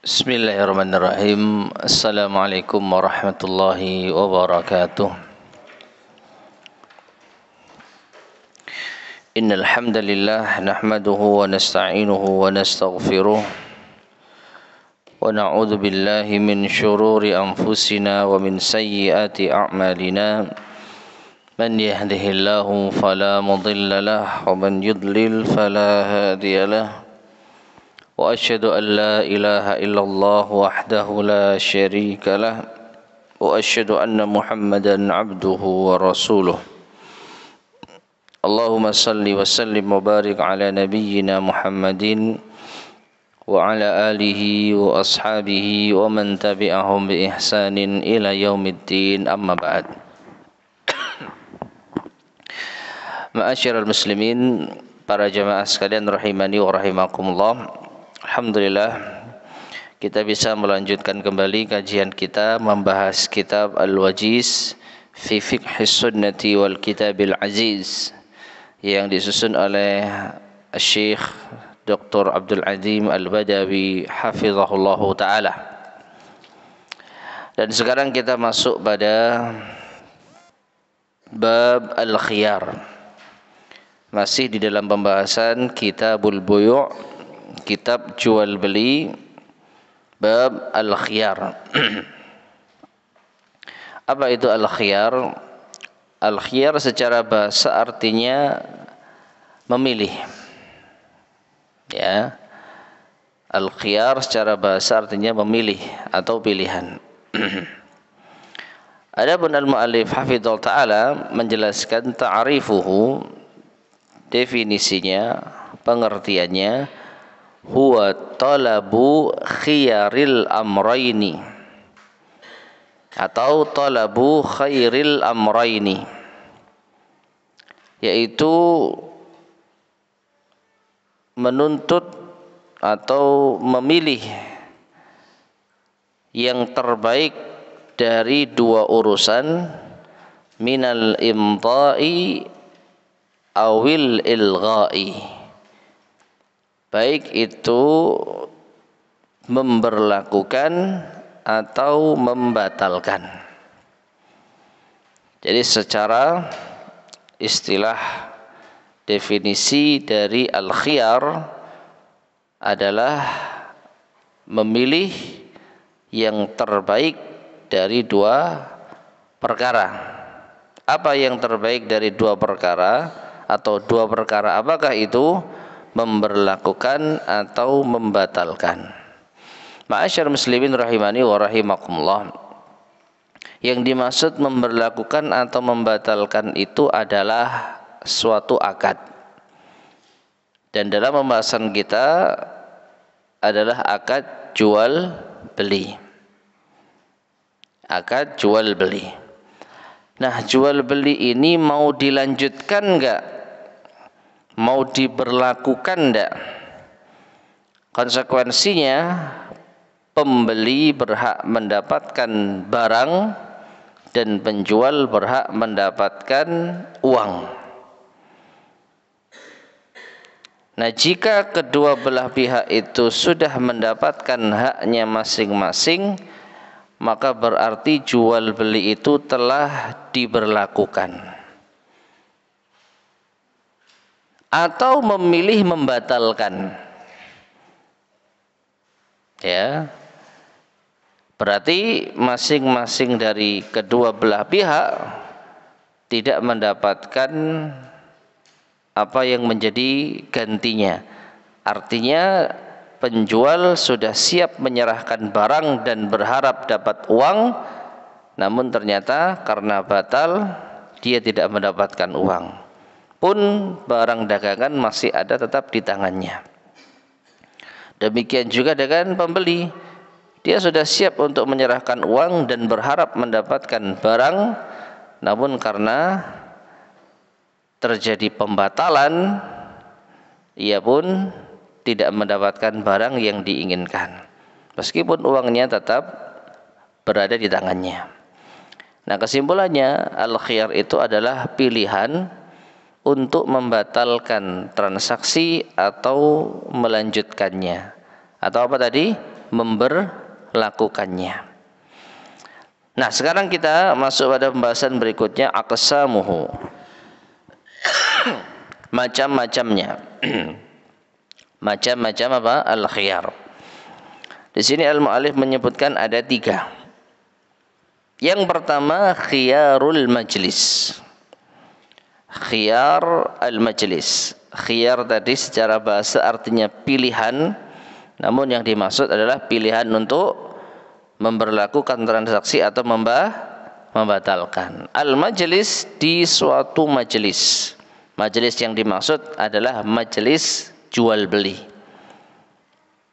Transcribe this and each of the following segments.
Bismillahirrahmanirrahim. Assalamualaikum warahmatullahi wabarakatuh. Innal hamdalillah nahmaduhu wa nasta'inuhu wa nastaghfiruh wa na'udzu billahi min shururi anfusina wa min sayyiati a'malina. Man yahdihillahu fala mudilla lahu wa man yudlil fala hadiya lahu. وأشهد أن لا إله إلا الله وحده لا شريك له وأشهد أن محمدا عبده ورسوله اللهم صل وسلم وبارك على نبينا محمد وعلى آله وأصحابه ومن تبعهم بإحسان إلى يوم الدين أما بعد. Ma'asyiral muslimin, para jamaah sekalian rahimani wa rahimakumullah. Alhamdulillah kita bisa melanjutkan kembali kajian kita membahas kitab Al-Wajiz fi Fiqhis Sunnati wal Kitabil Aziz yang disusun oleh Syekh Dr. Abdul Azim Al-Badawi hafizahullahu taala. Dan sekarang kita masuk pada bab al-khiyar. Masih di dalam pembahasan Kitabul Buyu', kitab jual beli, bab al-khiyar. Apa itu al-khiyar? Al-khiyar secara bahasa artinya memilih. Ya. Al-khiyar secara bahasa artinya memilih atau pilihan. Adapun al-mu'allif hafizahullah ta'ala menjelaskan ta'rifuhu, definisinya, pengertiannya, huwa talabu khiyaril amrayni atau talabu khairil amrayni, yaitu menuntut atau memilih yang terbaik dari dua urusan, minal imta'i awil ilgha'i, baik itu memberlakukan atau membatalkan. Jadi secara istilah definisi dari al-khiyar adalah memilih yang terbaik dari dua perkara. Apa yang terbaik dari dua perkara atau dua perkara apakah itu? Memberlakukan atau membatalkan. Ma'asyar muslimin rahimani wa rahimakumullah, yang dimaksud memberlakukan atau membatalkan itu adalah suatu akad. Dan dalam pembahasan kita adalah akad jual beli. Akad jual beli. Nah, jual beli ini mau dilanjutkan enggak? Mau diberlakukan enggak? Konsekuensinya pembeli berhak mendapatkan barang dan penjual berhak mendapatkan uang. Nah, jika kedua belah pihak itu sudah mendapatkan haknya masing-masing, maka berarti jual beli itu telah diberlakukan. Atau memilih membatalkan. Ya. Berarti masing-masing dari kedua belah pihak tidak mendapatkan apa yang menjadi gantinya. Artinya penjual sudah siap menyerahkan barang dan berharap dapat uang, namun ternyata karena batal dia tidak mendapatkan uang. Pun barang dagangan masih ada tetap di tangannya. Demikian juga dengan pembeli, dia sudah siap untuk menyerahkan uang dan berharap mendapatkan barang, namun karena terjadi pembatalan, ia pun tidak mendapatkan barang yang diinginkan, meskipun uangnya tetap berada di tangannya. Nah, kesimpulannya al-khiyar itu adalah pilihan untuk membatalkan transaksi atau melanjutkannya. Atau apa tadi? memberlakukannya. Nah, sekarang kita masuk pada pembahasan berikutnya, aqsamuhu. Macam-macamnya. Macam-macam apa? Al-khiyar. Di sini al-mu'allif menyebutkan ada 3. Yang pertama, khiyarul majlis. Khiyar al-majlis. Khiyar tadi secara bahasa artinya pilihan, namun yang dimaksud adalah pilihan untuk memberlakukan transaksi atau membatalkan. Al-majlis di suatu majelis. Majelis yang dimaksud adalah majelis jual beli.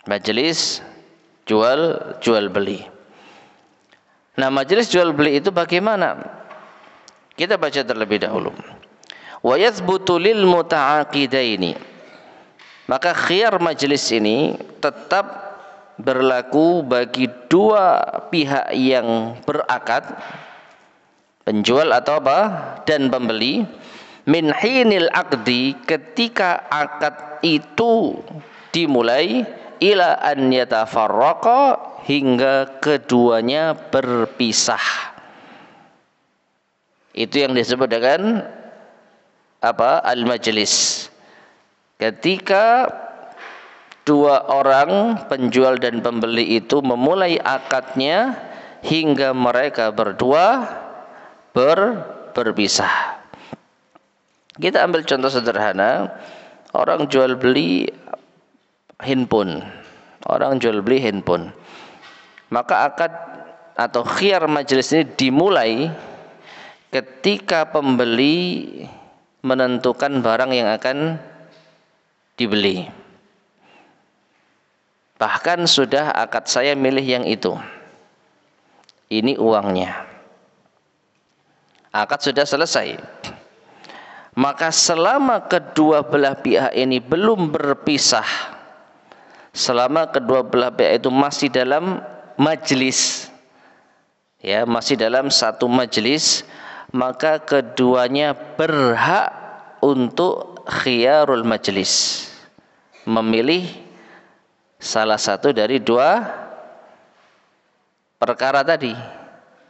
Majelis jual beli. Nah, majelis jual beli itu bagaimana? Kita baca terlebih dahulu. Wa yathbutu lil muta'aqidaini. Maka khiyar majelis ini tetap berlaku bagi dua pihak yang berakad, penjual atau apa? Dan pembeli, min hinil aqdi, ketika akad itu dimulai, ila an yatafarraqa, hingga keduanya berpisah. Itu yang disebut dengan apa? Al-majlis. Ketika dua orang penjual dan pembeli itu memulai akadnya hingga mereka berdua berpisah. Kita ambil contoh sederhana, orang jual beli handphone. Orang jual beli handphone. Maka akad atau khiyar majelis ini dimulai ketika pembeli menentukan barang yang akan dibeli. Bahkan sudah akad saya milih yang itu. Ini uangnya. Akad sudah selesai. Maka selama kedua belah pihak ini belum berpisah, selama kedua belah pihak itu masih dalam majlis, ya, masih dalam satu majlis, maka keduanya berhak untuk khiyarul majlis, memilih salah satu dari dua perkara tadi,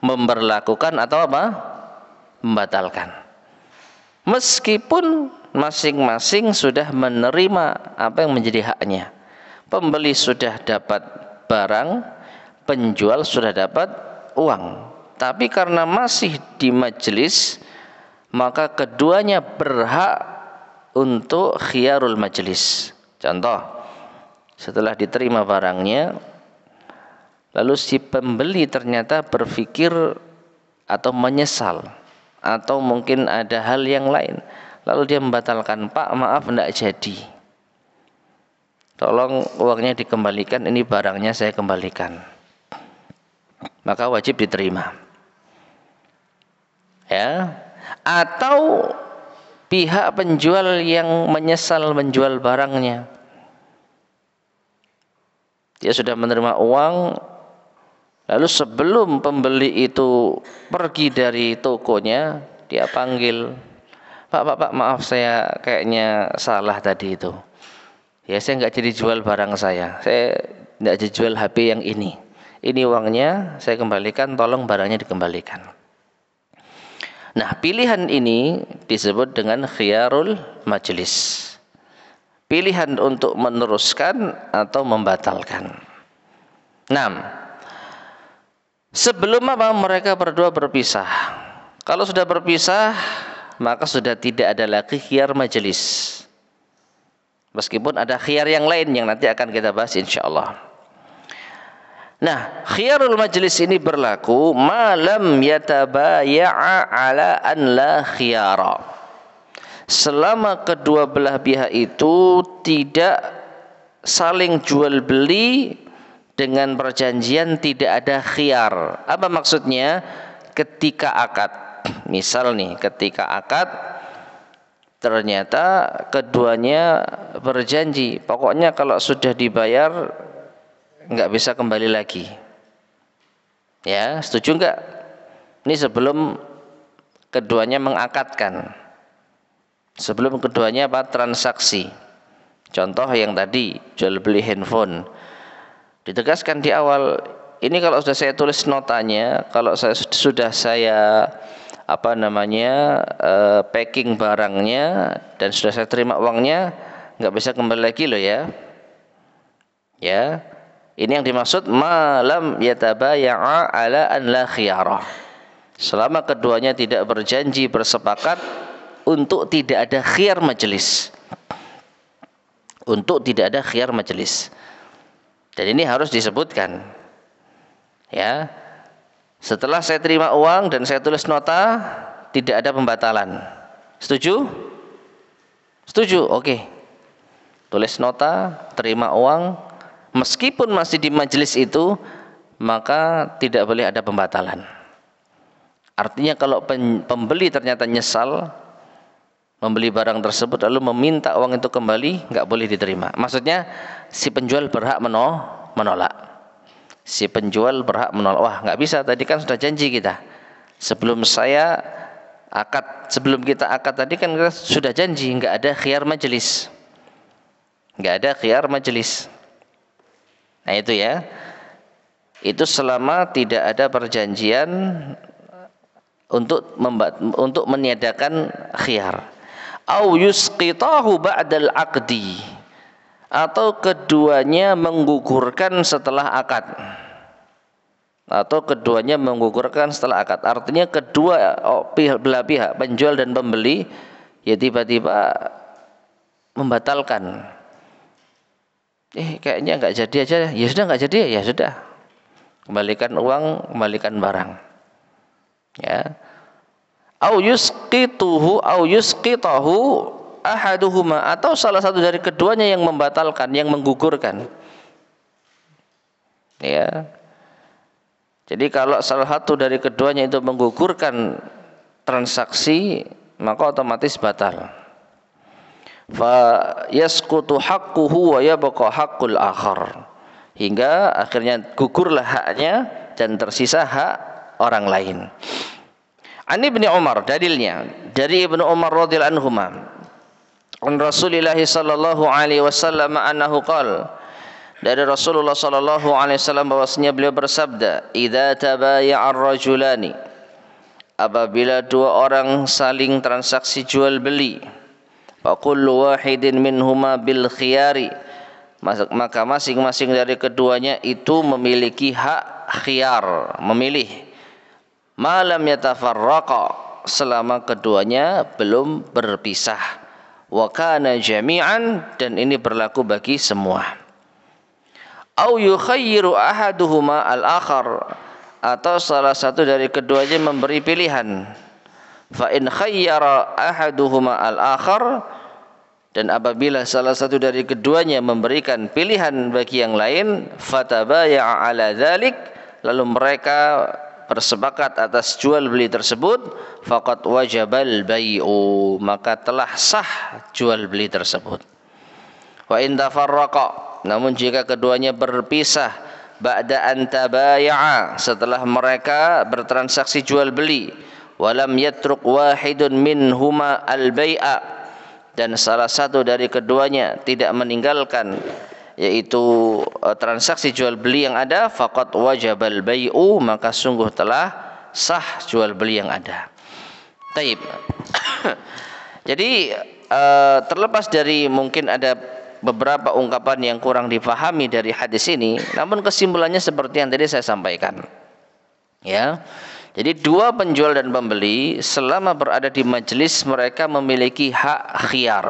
memberlakukan atau apa? Membatalkan. Meskipun masing-masing sudah menerima apa yang menjadi haknya. Pembeli sudah dapat barang, penjual sudah dapat uang. Tapi karena masih di majelis, maka keduanya berhak untuk khiyarul majelis. Contoh, setelah diterima barangnya, lalu si pembeli ternyata berpikir atau menyesal, atau mungkin ada hal yang lain, lalu dia membatalkan, Pak, maaf, tidak jadi, tolong uangnya dikembalikan, ini barangnya saya kembalikan. Maka wajib diterima, ya. Atau pihak penjual yang menyesal menjual barangnya, dia sudah menerima uang, lalu sebelum pembeli itu pergi dari tokonya, dia panggil, Pak, maaf, saya kayaknya salah tadi itu. Ya, saya nggak jadi jual barang saya nggak jadi jual HP yang ini. Ini uangnya saya kembalikan, tolong barangnya dikembalikan. Nah, pilihan ini disebut dengan khiyarul majlis. Pilihan untuk meneruskan atau membatalkan. 6. Sebelum apa mereka berdua berpisah. Kalau sudah berpisah, maka sudah tidak ada lagi khiyar majelis. Meskipun ada khiyar yang lain yang nanti akan kita bahas insyaallah. Nah, khiyarul majelis ini berlaku malam yatabaya'a ala an la khiyara. Selama kedua belah pihak itu tidak saling jual beli dengan perjanjian tidak ada khiyar. Apa maksudnya? Ketika akad, misal nih, ketika akad ternyata keduanya berjanji, pokoknya kalau sudah dibayar nggak bisa kembali lagi. Ya, setuju nggak? Ini sebelum keduanya mengakadkan, sebelum keduanya apa? Transaksi. Contoh yang tadi, jual beli handphone. Ditegaskan di awal, ini kalau sudah saya tulis notanya, kalau sudah saya packing barangnya dan sudah saya terima uangnya, nggak bisa kembali lagi loh ya. Ya, ini yang dimaksud malam yatabaya'a ala an la khiyarah. Selama keduanya tidak berjanji bersepakat untuk tidak ada khiyar majelis. Untuk tidak ada khiyar majelis. Dan ini harus disebutkan. Ya. Setelah saya terima uang dan saya tulis nota, tidak ada pembatalan. Setuju? Setuju? Oke. Tulis nota, terima uang, meskipun masih di majelis itu, maka tidak boleh ada pembatalan. Artinya kalau pembeli ternyata nyesal membeli barang tersebut lalu meminta uang itu kembali, nggak boleh diterima. Maksudnya si penjual berhak menolak. Si penjual berhak menolak. Wah, nggak bisa, tadi kan sudah janji kita. Sebelum kita akad tadi kan kita sudah janji, nggak ada khiyar majelis. Nggak ada khiyar majelis. Nah itu ya. Itu selama tidak ada perjanjian untuk meniadakan khiyar. Au yusqitahu ba'dal aqdi, atau keduanya menggugurkan setelah akad. Artinya kedua belah pihak, penjual dan pembeli, ya tiba-tiba membatalkan. Kayaknya nggak jadi aja. Ya sudah, nggak jadi ya sudah. Kembalikan uang, kembalikan barang. Ya. Au yusqitahu ahaduhuma, atau salah satu dari keduanya yang membatalkan, yang menggugurkan. Ya. Jadi kalau salah satu dari keduanya itu menggugurkan transaksi, maka otomatis batal. Fa yasqutu haqquhu wa yabqa haqqul akhar. Hingga akhirnya gugurlah haknya dan tersisa hak orang lain. An Ibnu Umar, dalilnya dari Ibnu Umar radhiyallahu anhuma, an Rasulillah sallallahu alaihi wasallam annahu qala, dari Rasulullah sallallahu alaihi wasallam bahwasanya beliau bersabda, idza tabaya'a ar-rajulani, apabila dua orang saling transaksi jual beli, fa kullu wahidin minhuma bil khiyari, maka masing-masing dari keduanya itu memiliki hak khiyar, memilih, malam yatafarraqa, selama keduanya belum berpisah, wa kana jami'an, dan ini berlaku bagi semua. Au yukhayyiru ahaduhuma al-akhar, atau salah satu dari keduanya memberi pilihan. Fa in khayyara ahaduhuma al-akhar, dan apabila salah satu dari keduanya memberikan pilihan bagi yang lain, fatabaya'a ala dzalik, lalu mereka bersepakat atas jual beli tersebut, faqad wajabal bai'u, maka telah sah jual beli tersebut. Wa in tafarraqa, namun jika keduanya berpisah, ba'da an tabaya'a, setelah mereka bertransaksi jual beli, walam yatruk wahidun minhuma al-bai'a, dan salah satu dari keduanya tidak meninggalkan yaitu transaksi jual beli yang ada, faqad wajabal bai'u, maka sungguh telah sah jual beli yang ada. Taib. Jadi terlepas dari mungkin ada beberapa ungkapan yang kurang dipahami dari hadis ini, namun kesimpulannya seperti yang tadi saya sampaikan. Ya. Jadi dua penjual dan pembeli selama berada di majelis, mereka memiliki hak khiyar.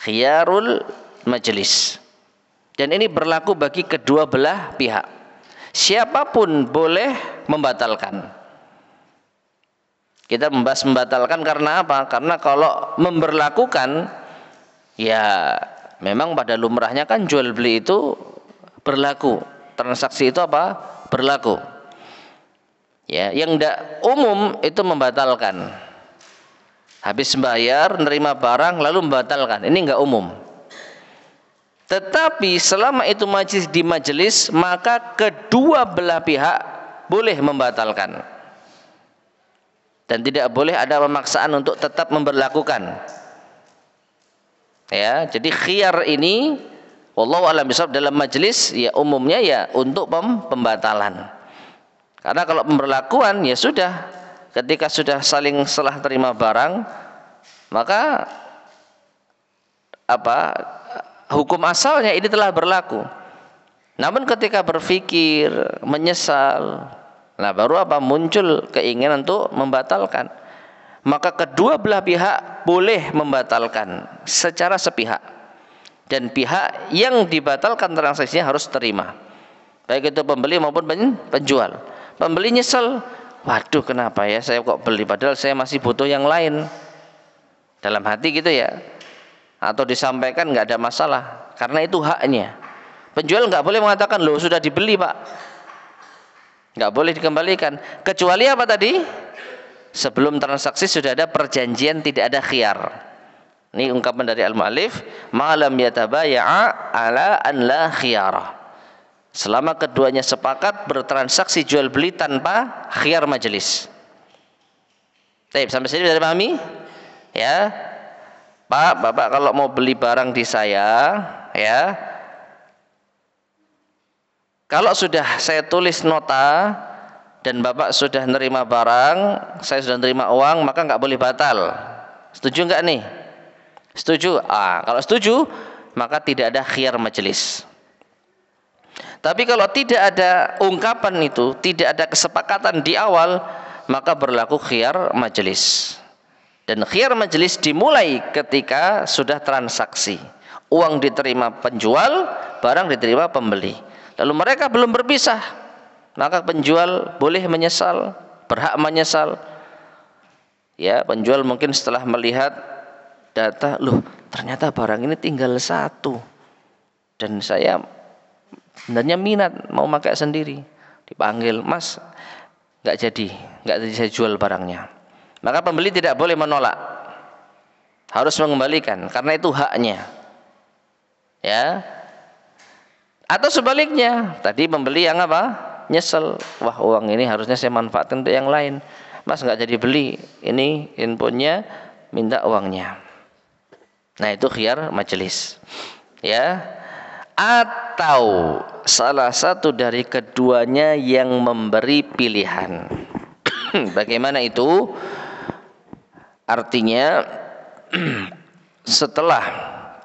Khiyarul majelis. Dan ini berlaku bagi kedua belah pihak. Siapapun boleh membatalkan. Kita membahas membatalkan karena apa? Karena kalau memberlakukan, ya memang pada lumrahnya kan jual beli itu berlaku. Transaksi itu apa? Berlaku. Ya, yang tidak umum itu membatalkan. Habis membayar, nerima barang lalu membatalkan. Ini enggak umum. Tetapi selama itu majlis di majelis, maka kedua belah pihak boleh membatalkan. Dan tidak boleh ada pemaksaan untuk tetap memberlakukan. Ya, jadi khiyar ini Wallahu a'lam bishawab. Dalam majelis ya umumnya ya untuk pembatalan. Karena kalau pemberlakuan ya sudah, ketika sudah saling selah terima barang, maka hukum asalnya ini telah berlaku. Namun ketika berpikir, menyesal, nah baru muncul keinginan untuk membatalkan. Maka kedua belah pihak boleh membatalkan secara sepihak. Dan pihak yang dibatalkan transaksinya harus terima. Baik itu pembeli maupun penjual. Pembeli nyesel, waduh kenapa ya saya kok beli padahal saya masih butuh yang lain. Dalam hati gitu ya. Atau disampaikan nggak ada masalah karena itu haknya. Penjual nggak boleh mengatakan loh sudah dibeli pak, nggak boleh dikembalikan kecuali apa tadi, sebelum transaksi sudah ada perjanjian, tidak ada khiyar. Ini ungkapan dari al-mu'allif, ma'lam yatabaya'a ala an la khiyara, selama keduanya sepakat bertransaksi jual beli tanpa khiyar majelis. Baik, sampai sini sudah dipahami ya. Pak, bapak kalau mau beli barang di saya ya, kalau sudah saya tulis nota dan bapak sudah nerima barang, saya sudah nerima uang, maka nggak boleh batal. Setuju nggak nih? Setuju? Kalau setuju maka tidak ada khiyar majelis. Tapi kalau tidak ada ungkapan itu, tidak ada kesepakatan di awal, maka berlaku khiyar majelis. Dan khiyar majelis dimulai ketika sudah transaksi. Uang diterima penjual, barang diterima pembeli. Lalu mereka belum berpisah, maka penjual boleh menyesal, berhak menyesal. Ya, penjual mungkin setelah melihat data, loh ternyata barang ini tinggal satu. Dan saya sebenarnya minat mau pakai sendiri. Dipanggil, mas, nggak jadi saya jual barangnya. Maka pembeli tidak boleh menolak, harus mengembalikan karena itu haknya. Ya. Atau sebaliknya, tadi pembeli yang nyesel, wah uang ini harusnya saya manfaatkan untuk yang lain. Mas nggak jadi beli, ini infonya minta uangnya. Nah itu khiyar majelis. Ya. Atau salah satu dari keduanya yang memberi pilihan. Bagaimana itu? Artinya setelah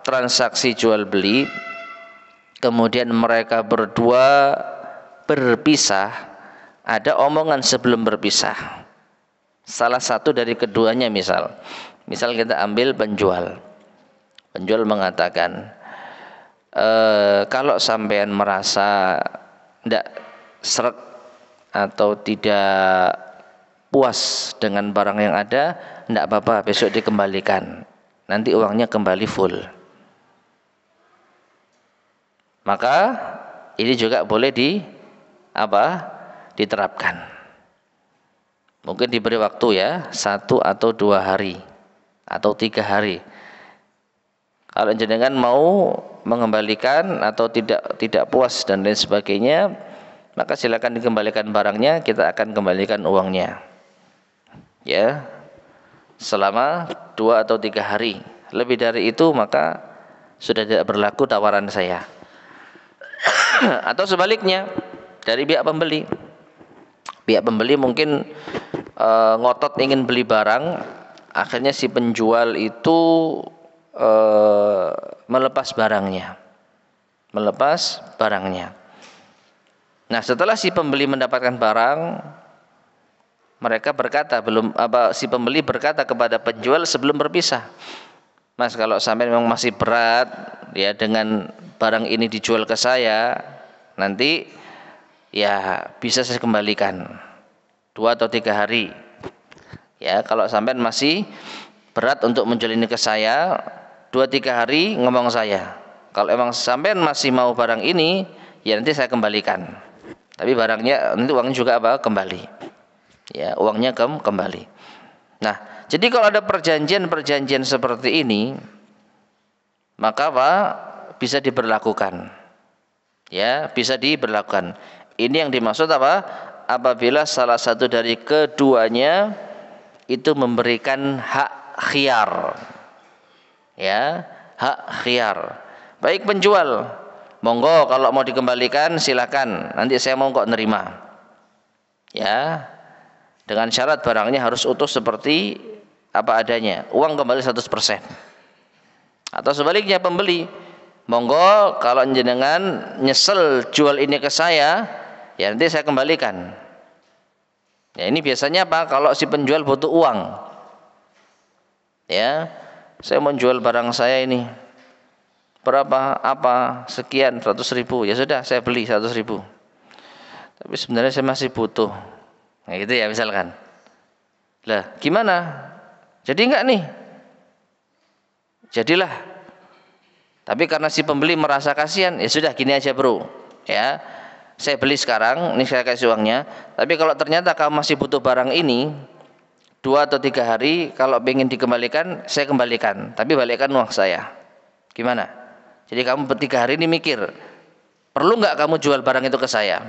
transaksi jual beli, kemudian mereka berdua berpisah, ada omongan sebelum berpisah. Salah satu dari keduanya misal kita ambil penjual. Penjual mengatakan, kalau sampean merasa tidak seret atau tidak puas dengan barang yang ada, tidak apa-apa, besok dikembalikan, nanti uangnya kembali full. Maka ini juga boleh diterapkan. Mungkin diberi waktu ya 1 atau 2 hari atau 3 hari. Kalau jenengan mau mengembalikan atau tidak puas dan lain sebagainya, maka silakan dikembalikan barangnya, kita akan kembalikan uangnya. Ya, selama 2 atau 3 hari. Lebih dari itu maka sudah tidak berlaku tawaran saya. Atau sebaliknya dari pihak pembeli. Pihak pembeli mungkin ngotot ingin beli barang, akhirnya si penjual itu melepas barangnya. Nah, setelah si pembeli mendapatkan barang, mereka berkata si pembeli berkata kepada penjual sebelum berpisah, Mas, kalau sampai memang masih berat ya dengan barang ini dijual ke saya, nanti ya bisa saya kembalikan 2 atau 3 hari. Ya, kalau sampai masih berat untuk menjual ini ke saya, 2-3 hari ngomong saya. Kalau emang sampai masih mau barang ini, ya nanti saya kembalikan. Tapi barangnya nanti uangnya juga kembali. Ya, uangnya kembali. Nah, jadi kalau ada perjanjian seperti ini, maka bisa diberlakukan. Ya, bisa diberlakukan. Ini yang dimaksud apabila salah satu dari keduanya itu memberikan hak khiyar. Ya, hak khiyar. Baik penjual, monggo kalau mau dikembalikan silakan, nanti saya mau kok nerima. Ya, dengan syarat barangnya harus utuh seperti apa adanya, uang kembali 100%. Atau sebaliknya pembeli, monggo kalau jenengan nyesel jual ini ke saya, ya nanti saya kembalikan. Ya ini biasanya apa? Kalau si penjual butuh uang, ya saya mau jual barang saya ini berapa, apa, sekian, 100.000, ya sudah saya beli 100.000, tapi sebenarnya saya masih butuh, nah gitu ya misalkan. Lah gimana, jadi enggak nih? Jadilah. Tapi karena si pembeli merasa kasihan, ya sudah gini aja bro, ya saya beli sekarang, ini saya kasih uangnya, tapi kalau ternyata kamu masih butuh barang ini 2 atau 3 hari, kalau ingin dikembalikan saya kembalikan, tapi balikkan uang saya. Gimana? Jadi kamu 3 hari ini mikir, perlu nggak kamu jual barang itu ke saya?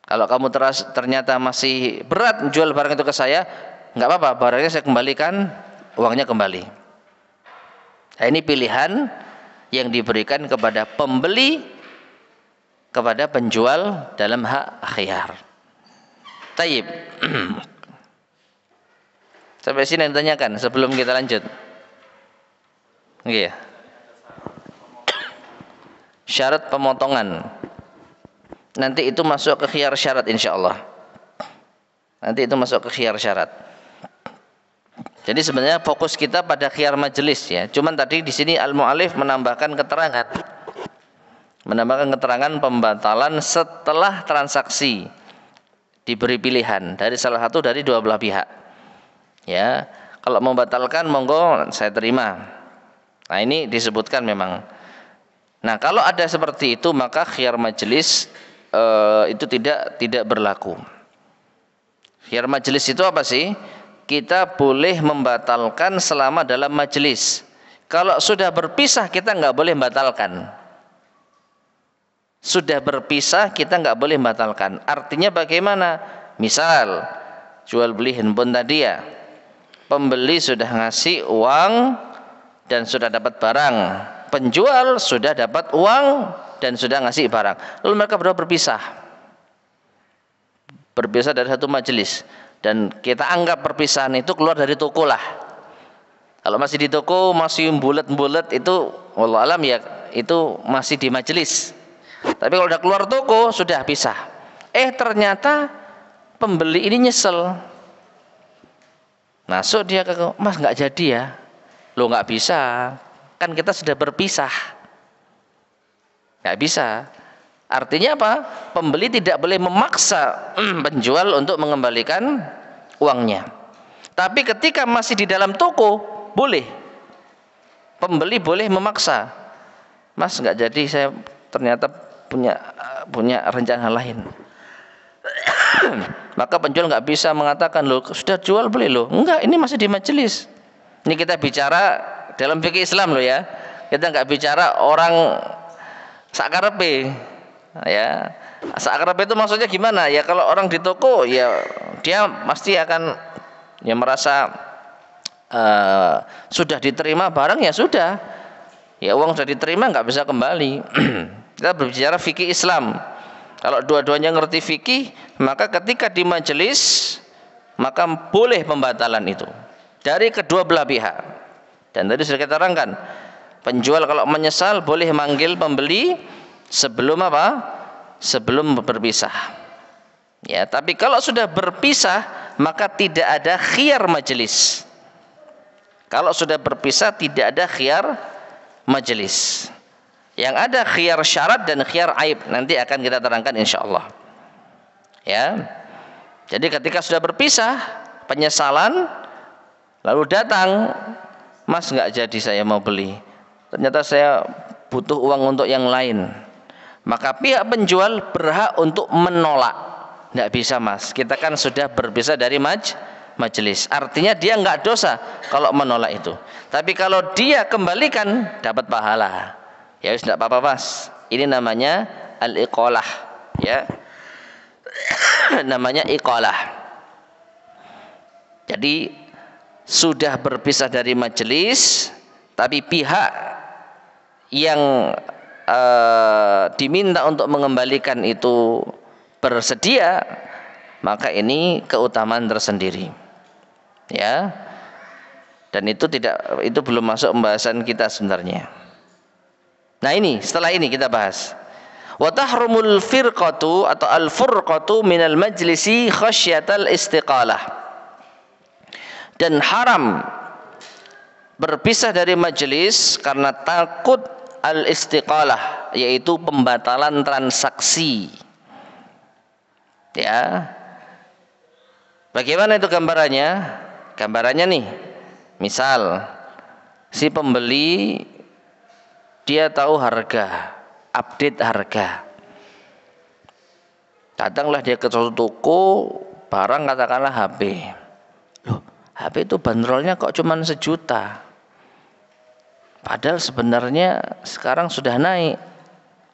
Kalau kamu ternyata masih berat jual barang itu ke saya, nggak apa-apa, barangnya saya kembalikan, uangnya kembali. Nah, ini pilihan yang diberikan kepada pembeli kepada penjual dalam hak khiyar. Tayyib. Sampai sini yang ditanyakan sebelum kita lanjut. Iya. Syarat pemotongan nanti itu masuk ke khiyar syarat insyaallah. Nanti itu masuk ke khiyar syarat. Jadi sebenarnya fokus kita pada khiyar majelis ya. Cuman tadi di sini al-mu'allif menambahkan keterangan pembatalan setelah transaksi diberi pilihan dari salah satu dari dua belah pihak. Ya, kalau membatalkan monggo saya terima. Nah, ini disebutkan memang. Nah, kalau ada seperti itu maka khiyar majelis itu tidak berlaku. Khiyar majelis itu apa sih? Kita boleh membatalkan selama dalam majelis. Kalau sudah berpisah kita nggak boleh membatalkan. Sudah berpisah kita nggak boleh membatalkan. Artinya bagaimana? Misal jual beli handphone tadi ya, pembeli sudah ngasih uang dan sudah dapat barang, penjual sudah dapat uang dan sudah ngasih barang, lalu mereka berdua berpisah dari satu majelis, dan kita anggap perpisahan itu keluar dari toko lah. Kalau masih di toko masih bulat-bulat itu wallahu alam ya, itu masih di majelis. Tapi kalau udah keluar toko sudah pisah. Ternyata pembeli ini nyesel, masuk dia ke mas nggak jadi ya. Lo nggak bisa, kan kita sudah berpisah, nggak bisa. Artinya apa? Pembeli tidak boleh memaksa penjual untuk mengembalikan uangnya. Tapi ketika masih di dalam toko boleh, pembeli boleh memaksa, mas nggak jadi, saya ternyata punya rencana lain. Maka penjual nggak bisa mengatakan lo sudah jual beli lo, enggak, ini masih di majelis. Ini kita bicara dalam fikih Islam lo ya. Kita nggak bicara orang sakarepe ya. Sakarepe itu maksudnya gimana? Ya kalau orang di toko ya dia pasti akan ya merasa sudah diterima barang ya sudah. Ya uang sudah diterima nggak bisa kembali. Kita berbicara fikih Islam. Kalau dua-duanya ngerti fikih, maka ketika di majelis maka boleh pembatalan itu dari kedua belah pihak. Dan tadi sudah kita terangkan, penjual kalau menyesal boleh manggil pembeli sebelum apa? Sebelum berpisah. Ya, tapi kalau sudah berpisah maka tidak ada khiyar majelis. Kalau sudah berpisah tidak ada khiyar majelis. Yang ada khiyar syarat dan khiyar aib, nanti akan kita terangkan insyaallah. Ya. Jadi ketika sudah berpisah, penyesalan, lalu datang, mas nggak jadi saya mau beli, ternyata saya butuh uang untuk yang lain, maka pihak penjual berhak untuk menolak. Nggak bisa mas, kita kan sudah berpisah dari majelis. Artinya dia nggak dosa kalau menolak itu. Tapi kalau dia kembalikan dapat pahala. Ya wis enggak apa-apa mas, ini namanya al-iqalah ya. Namanya iqalah. Jadi sudah berpisah dari majelis, tapi pihak yang diminta untuk mengembalikan itu bersedia, maka ini keutamaan tersendiri. Ya. Dan itu belum masuk pembahasan kita sebenarnya. Nah, setelah ini kita bahas. Wa tahrumul firqatu atau al-furqatu minal majlisi khasyatal istiqalah. Dan haram berpisah dari majelis karena takut al-istiqalah, yaitu pembatalan transaksi. Ya. Bagaimana itu gambarannya? Gambarannya nih, misal si pembeli dia tahu harga, update harga. Datanglah dia ke suatu toko, barang katakanlah HP. Loh, HP itu bandrolnya kok cuma 1 juta. Padahal sebenarnya sekarang sudah naik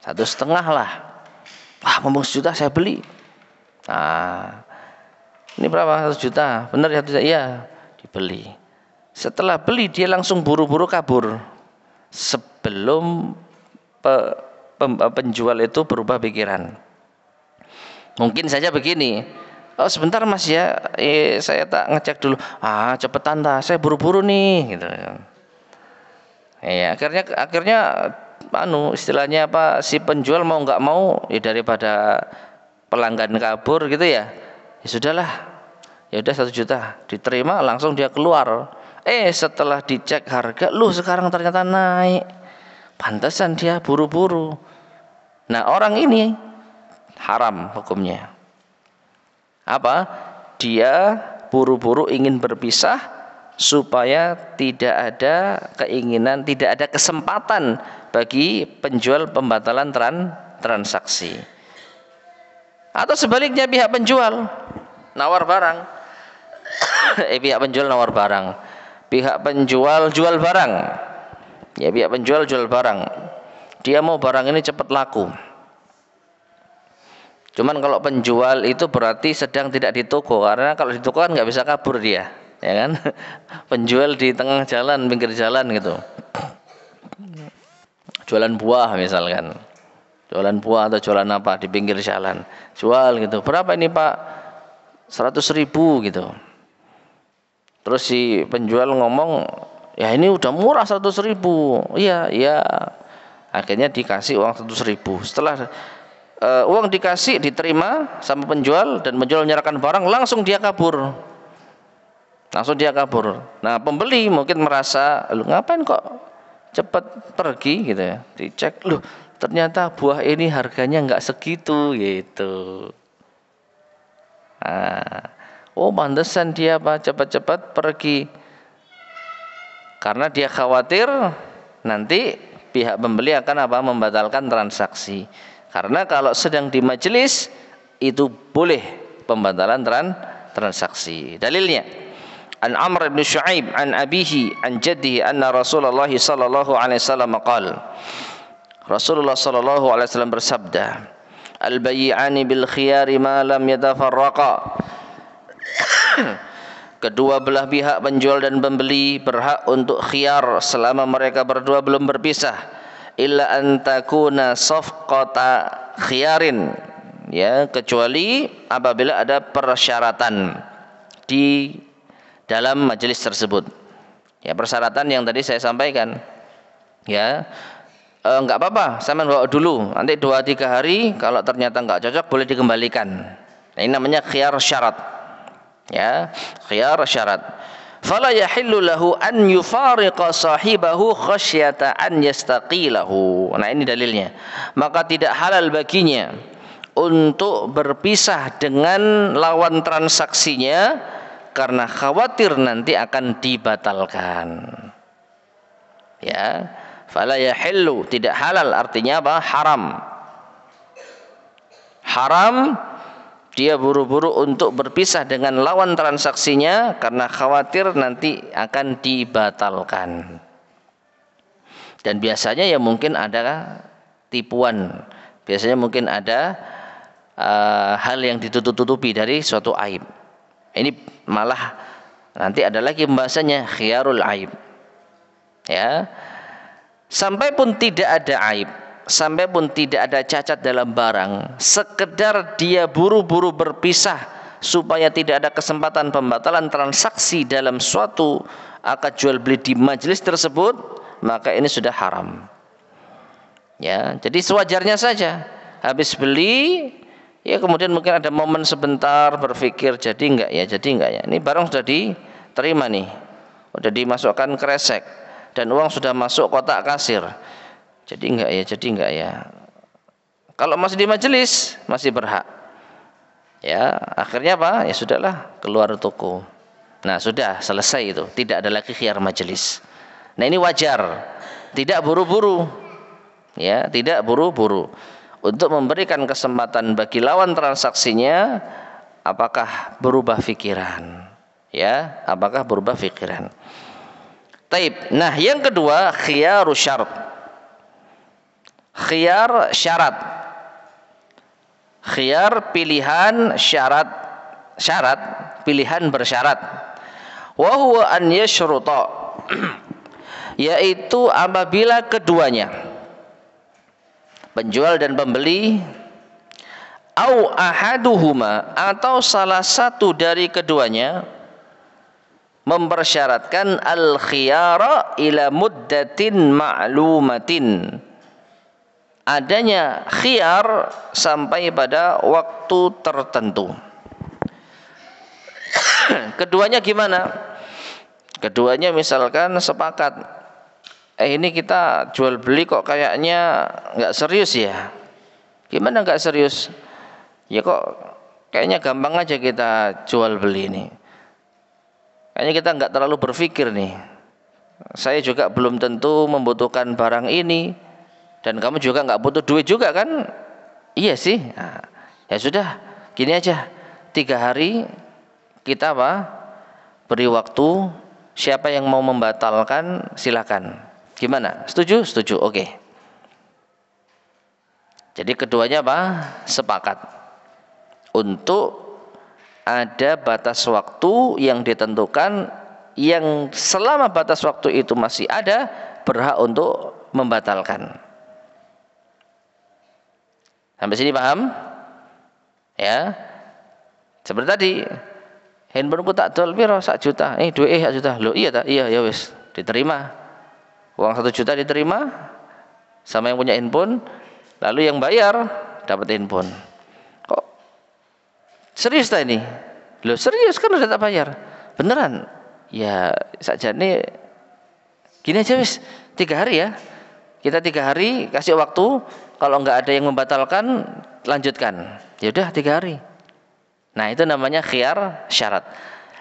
1,5 lah. Wah, ngomong 1 juta saya beli. Nah, ini berapa? 1 juta. Benar 1 juta? Iya, dibeli. Setelah beli dia langsung buru-buru kabur. Sebelum penjual itu berubah pikiran. Mungkin saja begini. Oh, sebentar Mas ya, saya tak ngecek dulu. Cepetan saya buru-buru nih, gitu. Ya, akhirnya istilahnya apa, si penjual mau nggak mau ya daripada pelanggan kabur gitu ya. Ya sudahlah. Ya udah 1 juta diterima, langsung dia keluar. Setelah dicek harga, sekarang ternyata naik. Pantesan dia buru-buru. Nah, orang ini haram hukumnya. Apa? Dia buru-buru ingin berpisah supaya tidak ada keinginan, tidak ada kesempatan bagi penjual pembatalan transaksi. Atau sebaliknya pihak penjual nawar barang. Pihak penjual nawar barang. Pihak penjual jual barang. Ya, pihak penjual jual barang. Dia mau barang ini cepat laku. Cuman kalau penjual itu berarti sedang tidak di toko, karena kalau di toko kan nggak bisa kabur dia. Ya kan, penjual di tengah jalan, pinggir jalan gitu, jualan buah misalkan, jualan buah atau jualan apa di pinggir jalan, jual gitu. Berapa ini Pak? 100.000 gitu. Terus si penjual ngomong, ya ini udah murah 100.000. Iya. Akhirnya dikasih uang 100.000. Setelah uang dikasih, diterima sama penjual, dan penjual menyerahkan barang, langsung dia kabur. Nah, pembeli mungkin merasa, ngapain kok cepat pergi gitu ya. Dicek, ternyata buah ini harganya nggak segitu gitu. Pantesan dia cepat-cepat pergi. Karena dia khawatir nanti pihak pembeli akan membatalkan transaksi. Karena kalau sedang di majelis itu boleh pembatalan transaksi. Dalilnya An Amr bin Shu'aib an abihi an jaddihi anna Rasulullah sallallahu alaihi wasallam qala. Rasulullah sallallahu alaihi wasallam bersabda, "Al-bay'ani bil khiyari ma lam yatafarraqa." Kedua belah pihak penjual dan pembeli berhak untuk khiyar selama mereka berdua belum berpisah. Illa an takuna safqata khiyarin, ya, kecuali apabila ada persyaratan di dalam majelis tersebut. Ya, persyaratan yang tadi saya sampaikan. Ya, enggak apa-apa, saya bawa dulu. Nanti 2-3 hari kalau ternyata enggak cocok boleh dikembalikan. Nah, ini namanya khiyar syarat. Ya, khiyar syarat. Fala yahillu lahu an yufariqa sahibahu khasyata an yastaqilahu. Nah, ini dalilnya. Maka tidak halal baginya untuk berpisah dengan lawan transaksinya karena khawatir nanti akan dibatalkan. Ya, fala yahillu, tidak halal artinya apa? Haram. Haram dia buru-buru untuk berpisah dengan lawan transaksinya karena khawatir nanti akan dibatalkan. Dan biasanya ya mungkin ada tipuan. Biasanya mungkin ada hal yang ditutup-tutupi dari suatu aib. Ini malah nanti ada lagi pembahasannya khiyarul aib. Ya. Sampai pun tidak ada aib, sampai pun tidak ada cacat dalam barang, sekedar dia buru-buru berpisah supaya tidak ada kesempatan pembatalan transaksi dalam suatu akad jual beli di majelis tersebut, maka ini sudah haram. Ya, jadi sewajarnya saja. Habis beli, ya kemudian mungkin ada momen sebentar berpikir jadi enggak ya. Ini barang sudah diterima nih, sudah dimasukkan kresek dan uang sudah masuk kotak kasir. Jadi enggak ya. Kalau masih di majelis masih berhak. Ya, akhirnya apa? Ya sudahlah, keluar toko. Nah, sudah selesai itu, tidak ada lagi khiyar majelis. Nah, ini wajar. Tidak buru-buru. Ya, tidak buru-buru. Untuk memberikan kesempatan bagi lawan transaksinya apakah berubah pikiran. Ya, apakah berubah pikiran. Taib. Nah, yang kedua khiyaru syarat. Khiyar syarat. Khiyar pilihan syarat. Syarat pilihan bersyarat. Wa huwa an yashruta. Yaitu apabila keduanya, penjual dan pembeli, au ahaduhuma, atau salah satu dari keduanya, mempersyaratkan al-khiyara ila muddatin ma'lumatin, adanya khiyar sampai pada waktu tertentu. Keduanya gimana? Keduanya misalkan sepakat, ini kita jual beli kok kayaknya nggak serius ya. Gimana nggak serius? Ya kok kayaknya gampang aja kita jual beli ini. Kayaknya kita nggak terlalu berpikir nih. Saya juga belum tentu membutuhkan barang ini, dan kamu juga nggak butuh duit juga kan? Iya sih. Nah, ya sudah, gini aja. 3 hari kita beri waktu. Siapa yang mau membatalkan silakan. Gimana? Setuju? Setuju. Oke. Jadi keduanya sepakat untuk ada batas waktu yang ditentukan, yang selama batas waktu itu masih ada, berhak untuk membatalkan. Sampai sini paham? Ya. Seperti tadi, handphoneku tak dol piro 1 juta. Duit 1 juta. Loh, iya tak? Iya, ya wis, diterima. Uang 1 juta diterima sama yang punya handphone, lalu yang bayar dapat handphone. Kok serius tak ini? Loh, serius kan udah tak bayar. Beneran? Ya sakjane gini aja wis, 3 hari ya. Kita 3 hari kasih waktu, kalau enggak ada yang membatalkan lanjutkan. Ya udah 3 hari. Nah, itu namanya khiyar syarat.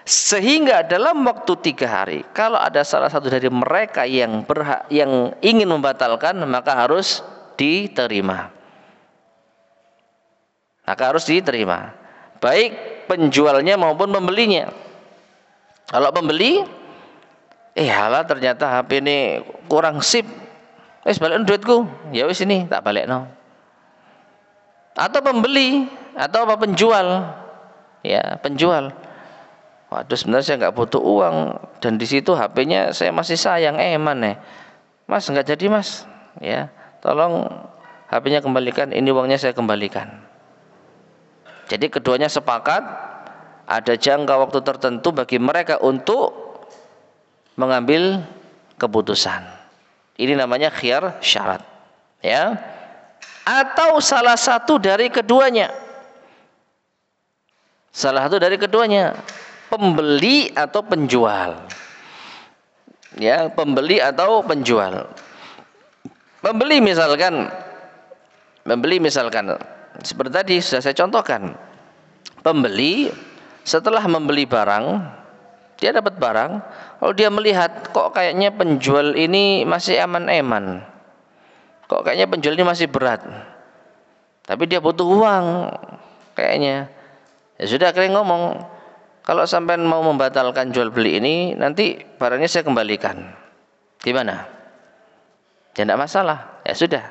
Sehingga dalam waktu 3 hari, kalau ada salah satu dari mereka yang berhak, yang ingin membatalkan, maka harus diterima. Maka harus diterima, baik penjualnya maupun pembelinya. Kalau pembeli, halah ternyata HP ini kurang sip, wis balikin duitku. Ya wis, ini tak balikno. Atau pembeli, atau penjual. Ya, penjual. Waduh, sebenarnya saya nggak butuh uang, dan di situ HP-nya saya masih sayang, Mas nggak jadi mas, ya tolong HP-nya kembalikan, ini uangnya saya kembalikan. Jadi keduanya sepakat ada jangka waktu tertentu bagi mereka untuk mengambil keputusan. Ini namanya khiyar syarat, ya. Atau salah satu dari keduanya, pembeli atau penjual. Ya, pembeli atau penjual. Pembeli misalkan seperti tadi sudah saya contohkan. Pembeli setelah membeli barang, dia dapat barang, kalau dia melihat kok kayaknya penjual ini masih aman-aman. Kok kayaknya penjual ini masih berat. Tapi dia butuh uang kayaknya. Ya sudah, akhirnya ngomong, kalau sampean mau membatalkan jual beli ini, nanti barangnya saya kembalikan. Gimana? Ya tidak masalah. Ya sudah.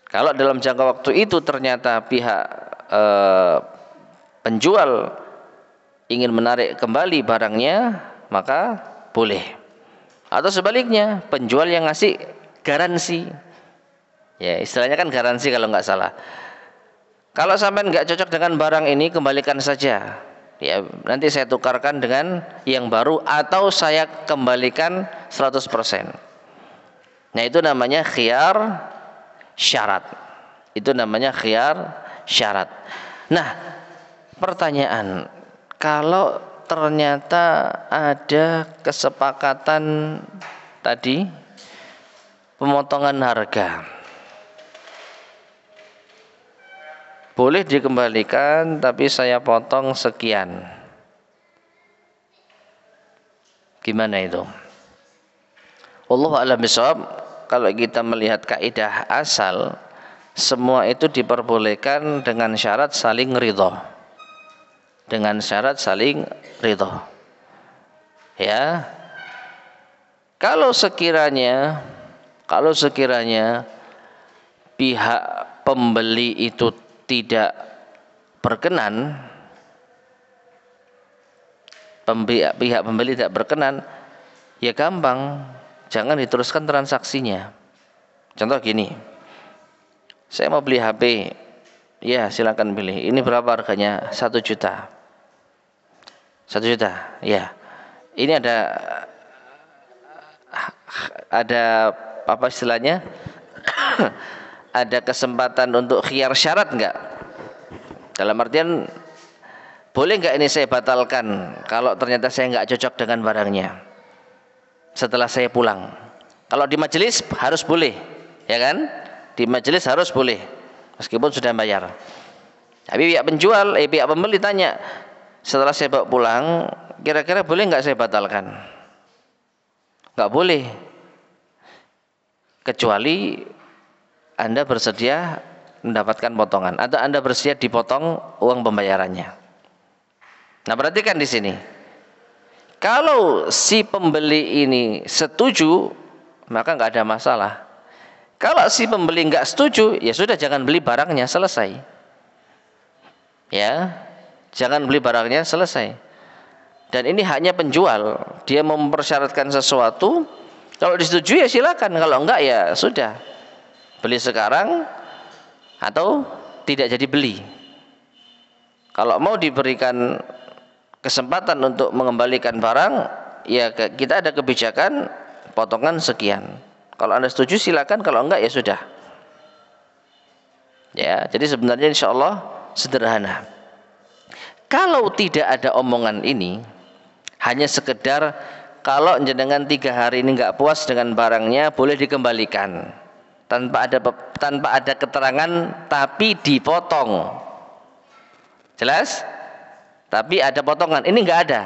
Kalau dalam jangka waktu itu ternyata pihak penjual ingin menarik kembali barangnya, maka boleh. Atau sebaliknya, penjual yang ngasih garansi. Ya, istilahnya kan garansi kalau nggak salah. Kalau sampai nggak cocok dengan barang ini, kembalikan saja. Ya, nanti saya tukarkan dengan yang baru atau saya kembalikan 100%. Nah, itu namanya khiyar syarat. Itu namanya khiyar syarat. Nah, pertanyaan, kalau ternyata ada kesepakatan tadi pemotongan harga, boleh dikembalikan tapi saya potong sekian, gimana itu? Wallahu a'lam bishawab. Kalau kita melihat kaidah asal, semua itu diperbolehkan dengan syarat saling ridho. Dengan syarat saling ridho. Ya. Kalau sekiranya pihak pembeli itu tidak berkenan, pihak pembeli tidak berkenan, ya gampang, jangan diteruskan transaksinya. Contoh gini, saya mau beli HP, ya silakan pilih. Ini berapa harganya? 1 juta. 1 juta, ya. Ini ada apa istilahnya? Ada kesempatan untuk khiyar syarat enggak? Dalam artian, boleh enggak ini saya batalkan kalau ternyata saya enggak cocok dengan barangnya setelah saya pulang? Kalau di majelis harus boleh, ya kan? Di majelis harus boleh, meskipun sudah bayar. Tapi pihak pembeli tanya, setelah saya bawa pulang, kira-kira boleh enggak saya batalkan? Enggak boleh, kecuali Anda bersedia mendapatkan potongan atau Anda bersedia dipotong uang pembayarannya. Nah, perhatikan di sini. Kalau si pembeli ini setuju, maka nggak ada masalah. Kalau si pembeli nggak setuju, ya sudah, jangan beli barangnya, selesai. Ya, jangan beli barangnya, selesai. Dan ini hanya penjual, dia mempersyaratkan sesuatu. Kalau disetujui ya silakan, kalau enggak ya sudah, beli sekarang atau tidak jadi beli. Kalau mau diberikan kesempatan untuk mengembalikan barang, ya kita ada kebijakan potongan sekian. Kalau Anda setuju silakan, kalau enggak ya sudah. Ya, jadi sebenarnya insya Allah sederhana. Kalau tidak ada omongan ini, hanya sekedar kalau jenengan 3 hari ini enggak puas dengan barangnya, boleh dikembalikan. Tanpa ada keterangan tapi dipotong. Jelas? Tapi ada potongan. Ini enggak ada.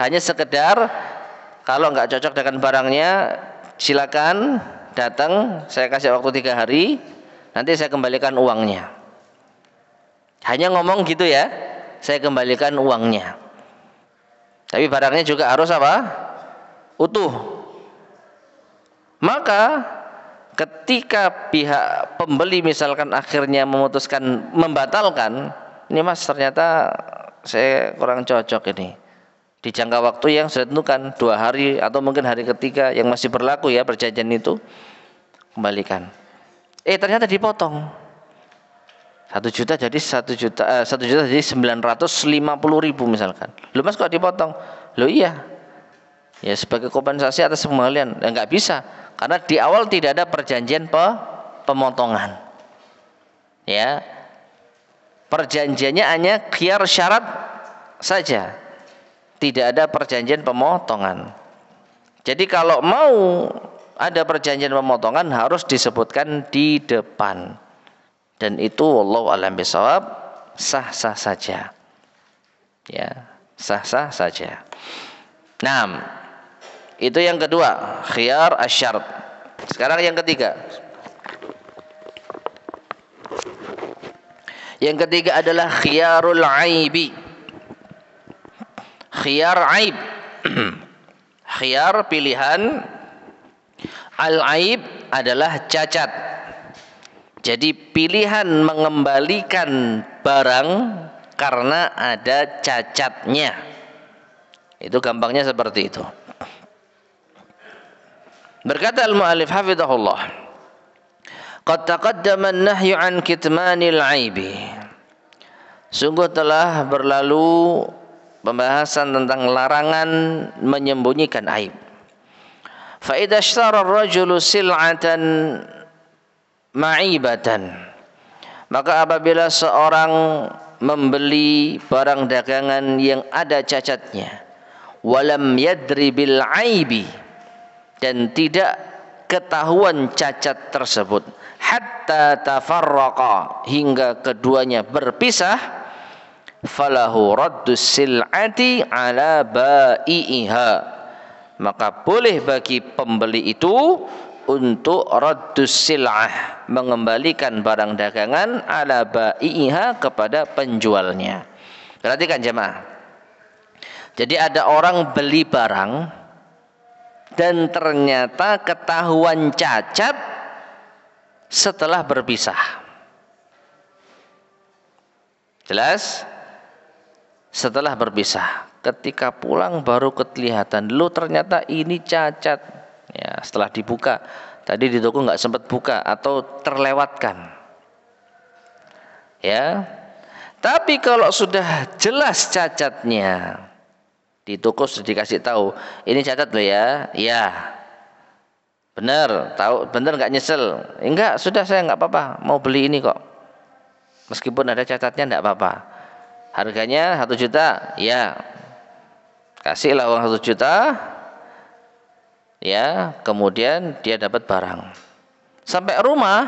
Hanya sekedar kalau enggak cocok dengan barangnya, silakan datang, saya kasih waktu 3 hari, nanti saya kembalikan uangnya. Hanya ngomong gitu ya, saya kembalikan uangnya. Tapi barangnya juga harus apa? Utuh. Maka ketika pihak pembeli misalkan akhirnya memutuskan membatalkan, ini mas ternyata saya kurang cocok ini, di jangka waktu yang sudah ditentukan 2 hari atau mungkin hari ketiga yang masih berlaku ya perjanjian itu, kembalikan. Ternyata dipotong 1 juta jadi 1 juta jadi 950.000 misalkan. Loh mas kok dipotong? Loh iya, ya sebagai kompensasi atas pengembalian. Nggak bisa, karena di awal tidak ada perjanjian pemotongan. Ya, perjanjiannya hanya khiyar syarat saja, tidak ada perjanjian pemotongan. Jadi kalau mau ada perjanjian pemotongan harus disebutkan di depan, dan itu wallahu a'lam bishawab sah-sah saja. Ya, sah-sah saja. Nah, itu yang kedua, khiyar asyarat. Sekarang yang ketiga. Yang ketiga adalah khiyarul aibi. Khiyar aib. Khiyar pilihan. Al-aib adalah cacat. Jadi pilihan mengembalikan barang karena ada cacatnya. Itu gampangnya seperti itu. Berkata al-mu'allif hafizahullah, qad taqaddama an-nahyu an kitmanil aibi. Sungguh telah berlalu pembahasan tentang larangan menyembunyikan aib. Fa idza ishtara ar-rajulu sil'atan ma'ibatan, maka apabila seorang membeli barang dagangan yang ada cacatnya, walam yadri bil aibi, dan tidak ketahuan cacat tersebut, hatta tafarraqa, hingga keduanya berpisah, falahu raddus sil'ati ala bai'iha, maka boleh bagi pembeli itu untuk raddus sil'ah, mengembalikan barang dagangan, ala bai'iha, kepada penjualnya. Perhatikan jemaah. Jadi ada orang beli barang dan ternyata ketahuan cacat setelah berpisah. Jelas? Setelah berpisah, ketika pulang baru kelihatan, lo ternyata ini cacat. Ya, setelah dibuka, tadi di toko nggak sempat buka atau terlewatkan. Ya, tapi kalau sudah jelas cacatnya, di toko sudah dikasih tahu, ini cacat lo ya, ya, benar, tahu, benar, nggak nyesel, enggak, sudah saya nggak apa-apa, mau beli ini kok, meskipun ada cacatnya nggak apa-apa. Harganya 1 juta, ya, kasihlah uang 1 juta, ya, kemudian dia dapat barang. Sampai rumah,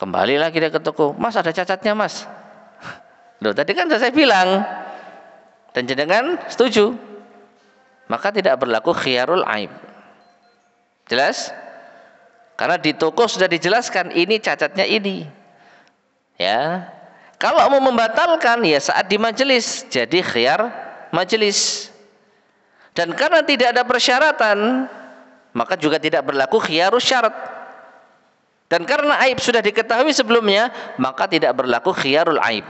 kembali lagi dia ke toko, mas ada cacatnya mas. Loh, tadi kan saya bilang, dan jenengan setuju, maka tidak berlaku khiyarul aib. Jelas? Karena di toko sudah dijelaskan ini cacatnya ini. Ya. Kalau mau membatalkan, ya saat di majelis, jadi khiyar majelis. Dan karena tidak ada persyaratan, maka juga tidak berlaku khiyarus syarat. Dan karena aib sudah diketahui sebelumnya, maka tidak berlaku khiyarul aib.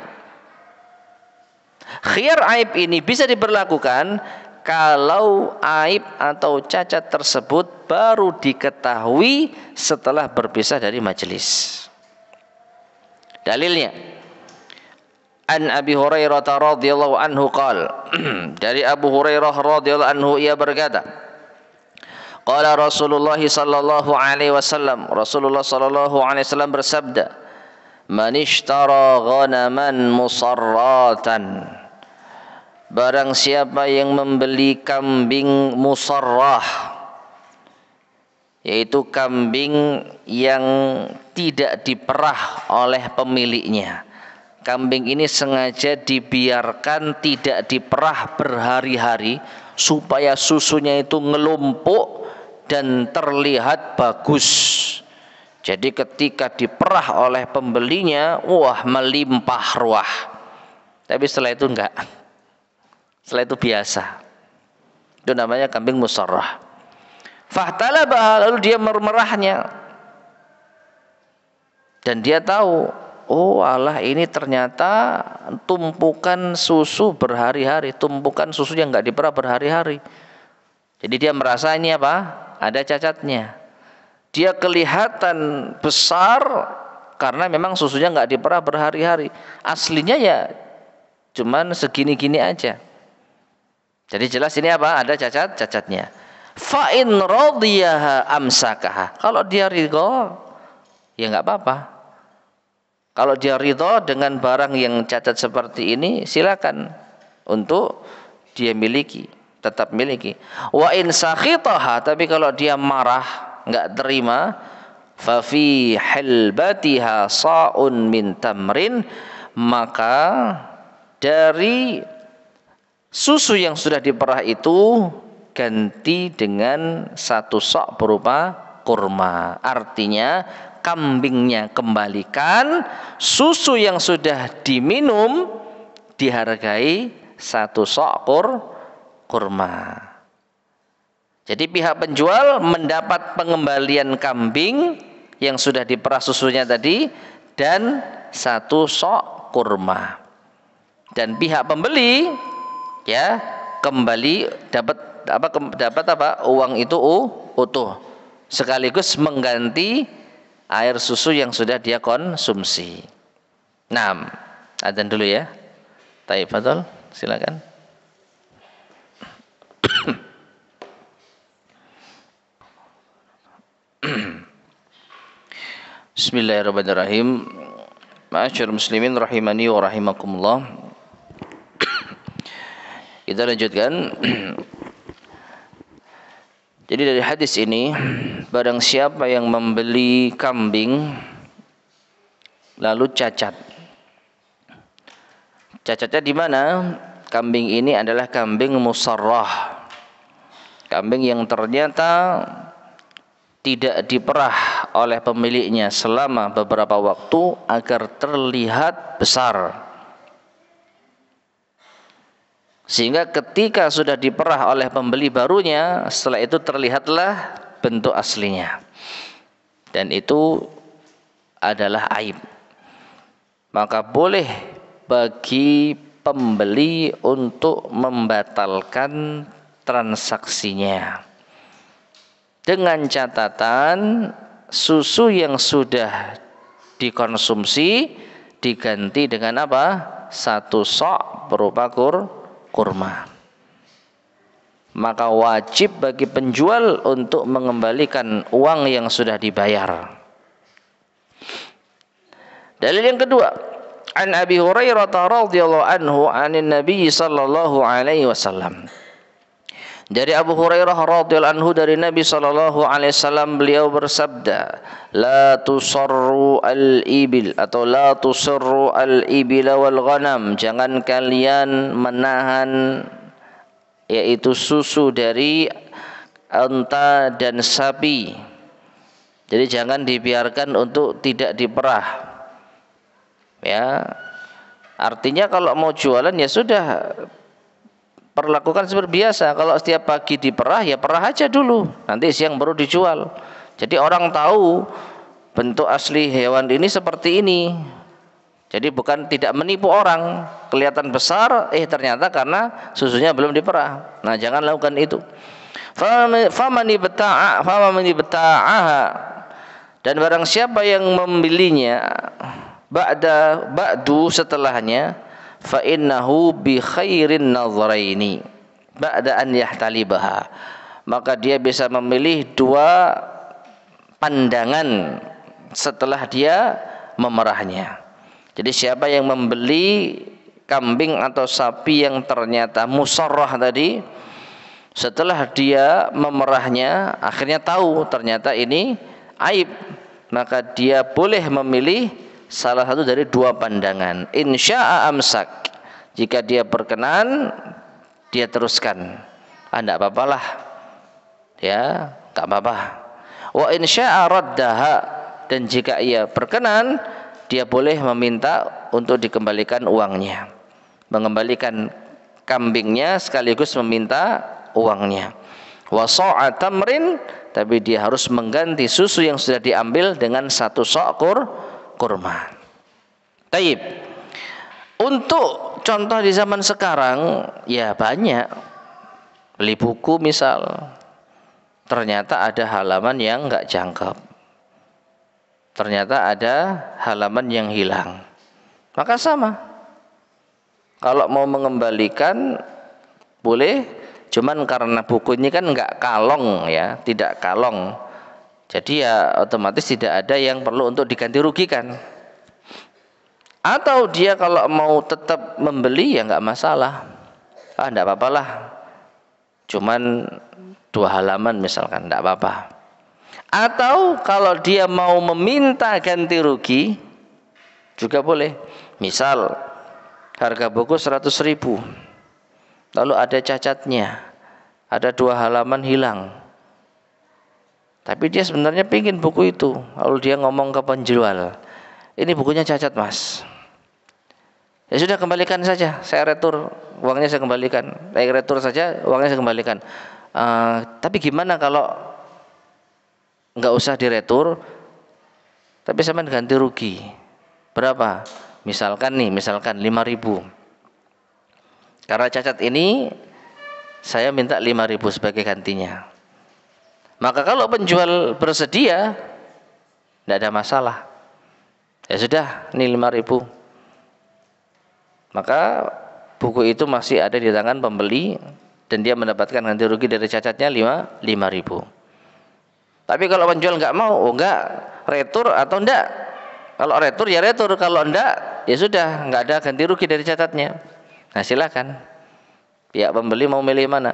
Khiyar aib ini bisa diberlakukan kalau aib atau cacat tersebut baru diketahui setelah berpisah dari majelis. Dalilnya, an Abi Hurairah radhiyallahu anhu qala, dari Abu Hurairah radhiyallahu anhu ia berkata, qala Rasulullah sallallahu alaihi wasallam, Rasulullah sallallahu alaihi wasallam bersabda, man ishtara ghanaman musarratan, barang siapa yang membeli kambing musarrah, yaitu kambing yang tidak diperah oleh pemiliknya. Kambing ini sengaja dibiarkan tidak diperah berhari-hari supaya susunya itu ngelumpuk dan terlihat bagus. Jadi ketika diperah oleh pembelinya, wah, melimpah ruah. Tapi setelah itu enggak. Setelah itu biasa. Itu namanya kambing musarrah. Fahtalabah, lalu dia merahnya. Dan dia tahu, oh Allah, ini ternyata tumpukan susu berhari-hari, tumpukan susu yang enggak diperah berhari-hari. Jadi dia merasa ini apa? Ada cacatnya. Dia kelihatan besar karena memang susunya enggak diperah berhari-hari. Aslinya ya cuman segini-gini aja. Jadi jelas ini apa? Ada cacatnya. Fa in radiyaha amsakaha. Kalau dia ridho, ya enggak apa-apa. Kalau dia ridho dengan barang yang cacat seperti ini, silakan untuk dia miliki, tetap miliki. Wa in sakhitaha, tapi kalau dia marah, enggak terima, fa fi hilbatiha sa'un min tamrin, maka dari susu yang sudah diperah itu ganti dengan 1 sok berupa kurma. Artinya kambingnya kembalikan, susu yang sudah diminum dihargai 1 sok kurma. Jadi pihak penjual mendapat pengembalian kambing yang sudah diperah susunya tadi dan 1 sok kurma. Dan pihak pembeli ya kembali dapat apa? Uang itu utuh, sekaligus mengganti air susu yang sudah dia konsumsi. Nah, adzan dulu ya. Taib, fadhol, silakan. Bismillahirrahmanirrahim. Ma'asyiral muslimin rahimani wa rahimakumullah. Kita lanjutkan. Jadi dari hadis ini, barang siapa yang membeli kambing lalu cacat. Cacatnya di mana? Kambing ini adalah kambing musarrah. Kambing yang ternyata tidak diperah oleh pemiliknya selama beberapa waktu agar terlihat besar. Sehingga ketika sudah diperah oleh pembeli barunya, setelah itu terlihatlah bentuk aslinya. Dan itu adalah aib. Maka boleh bagi pembeli untuk membatalkan transaksinya. Dengan catatan susu yang sudah dikonsumsi diganti dengan apa? 1 sok berupa kurma. Maka wajib bagi penjual untuk mengembalikan uang yang sudah dibayar. Dalil yang kedua, an Abi Hurairah radhiyallahu anhu anin Nabi sallallahu alaihi wasallam. Dari Abu Hurairah radhiyallahu anhu dari Nabi sallallahu alaihi wasallam, beliau bersabda, la tusarru al-ibil atau la tusarru al-ibil wal ghanam, jangan kalian menahan yaitu susu dari unta dan sapi. Jadi jangan dibiarkan untuk tidak diperah. Ya. Artinya kalau mau jualan ya sudah, perlakukan seperti biasa. Kalau setiap pagi diperah, ya perah aja dulu. Nanti siang baru dijual. Jadi orang tahu bentuk asli hewan ini seperti ini. Jadi bukan tidak menipu orang. Kelihatan besar, ternyata karena susunya belum diperah. Nah, jangan lakukan itu. Famani beta'aha, dan barang siapa yang membelinya ba'du setelahnya, fa innahu bi khairin nadharaini ba'da an yahtalibaha, maka dia bisa memilih 2 pandangan setelah dia memerahnya. Jadi siapa yang membeli kambing atau sapi yang ternyata musarrah tadi, setelah dia memerahnya akhirnya tahu ternyata ini aib, maka dia boleh memilih salah satu dari 2 pandangan. Insya'a amsak, jika dia berkenan dia teruskan, tidak apa-apalah, ya, tak apa-apa. Wa insya'a raddaha, dan jika ia berkenan dia boleh meminta untuk dikembalikan uangnya, mengembalikan kambingnya sekaligus meminta uangnya. Wa sa'a tamrin, tapi dia harus mengganti susu yang sudah diambil dengan 1 sok kurma. Taib. Untuk contoh di zaman sekarang ya banyak. Beli buku misal, ternyata ada halaman yang enggak jangkep, ternyata ada halaman yang hilang. Maka sama, kalau mau mengembalikan boleh, cuman karena buku ini kan enggak kalong ya, tidak kalong, jadi ya otomatis tidak ada yang perlu untuk diganti rugikan. Atau dia kalau mau tetap membeli ya enggak masalah, enggak apa-apalah, cuman 2 halaman misalkan, enggak apa-apa. Atau kalau dia mau meminta ganti rugi juga boleh. Misal harga buku 100.000, lalu ada cacatnya, ada 2 halaman hilang, tapi dia sebenarnya pingin buku itu. Lalu dia ngomong ke penjual, ini bukunya cacat mas. Ya sudah, kembalikan saja, saya retur, uangnya saya kembalikan. Retur saja, uangnya saya kembalikan. Tapi gimana kalau nggak usah diretur, tapi sampean ganti rugi berapa? Misalkan 5.000. Karena cacat ini saya minta 5.000 sebagai gantinya. Maka kalau penjual bersedia, tidak ada masalah. Ya sudah, ini 5.000. Maka buku itu masih ada di tangan pembeli dan dia mendapatkan ganti rugi dari cacatnya 5.000. Tapi kalau penjual nggak mau, enggak, retur atau enggak? Kalau retur ya retur, kalau enggak ya sudah, nggak ada ganti rugi dari cacatnya. Nah silakan. Pihak pembeli mau milih mana?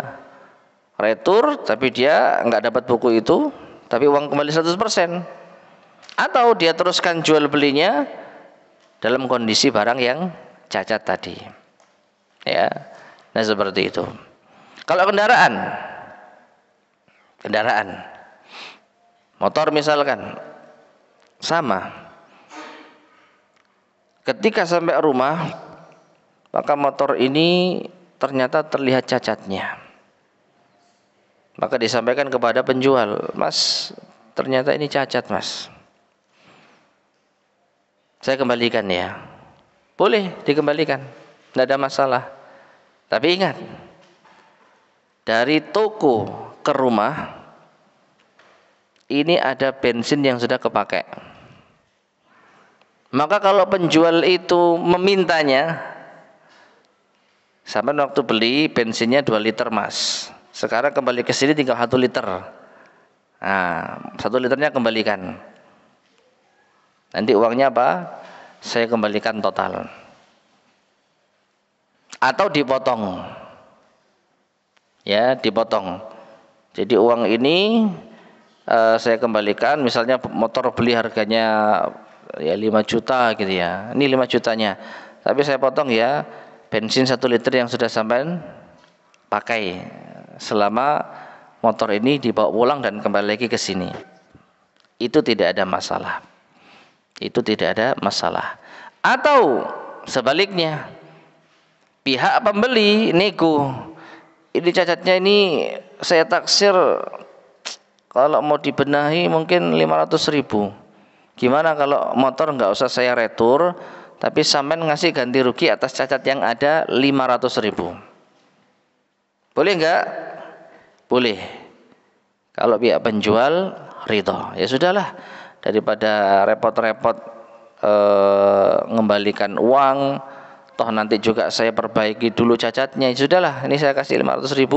Retur tapi dia nggak dapat buku itu, tapi uang kembali 100%. Atau dia teruskan jual belinya dalam kondisi barang yang cacat tadi. Ya. Nah seperti itu. Kalau kendaraan motor misalkan sama. Ketika sampai rumah, maka motor ini ternyata terlihat cacatnya. Maka disampaikan kepada penjual, "Mas, ternyata ini cacat, Mas. Saya kembalikan ya." Boleh dikembalikan, tidak ada masalah. Tapi ingat, dari toko ke rumah ini ada bensin yang sudah kepakai. Maka kalau penjual itu memintanya, sampai waktu beli bensinnya 2 liter Mas, sekarang kembali ke sini tinggal 1 liter. Nah, 1 liternya kembalikan. Nanti uangnya apa? Saya kembalikan total. Atau dipotong. Ya, dipotong. Jadi uang ini saya kembalikan, misalnya motor beli harganya ya 5 juta gitu ya. Ini 5 jutanya. Tapi saya potong ya bensin 1 liter yang sudah sampai pakai selama motor ini dibawa pulang dan kembali lagi ke sini. Itu tidak ada masalah. Itu tidak ada masalah. Atau sebaliknya, pihak pembeli nego, ini cacatnya ini saya taksir kalau mau dibenahi mungkin 500.000. Gimana kalau motor nggak usah saya retur, tapi sampean ngasih ganti rugi atas cacat yang ada 500.000. Boleh nggak? Boleh. Kalau pihak penjual ridho, ya sudahlah, daripada repot-repot mengembalikan uang, toh nanti juga saya perbaiki dulu cacatnya, ya sudahlah, ini saya kasih 500.000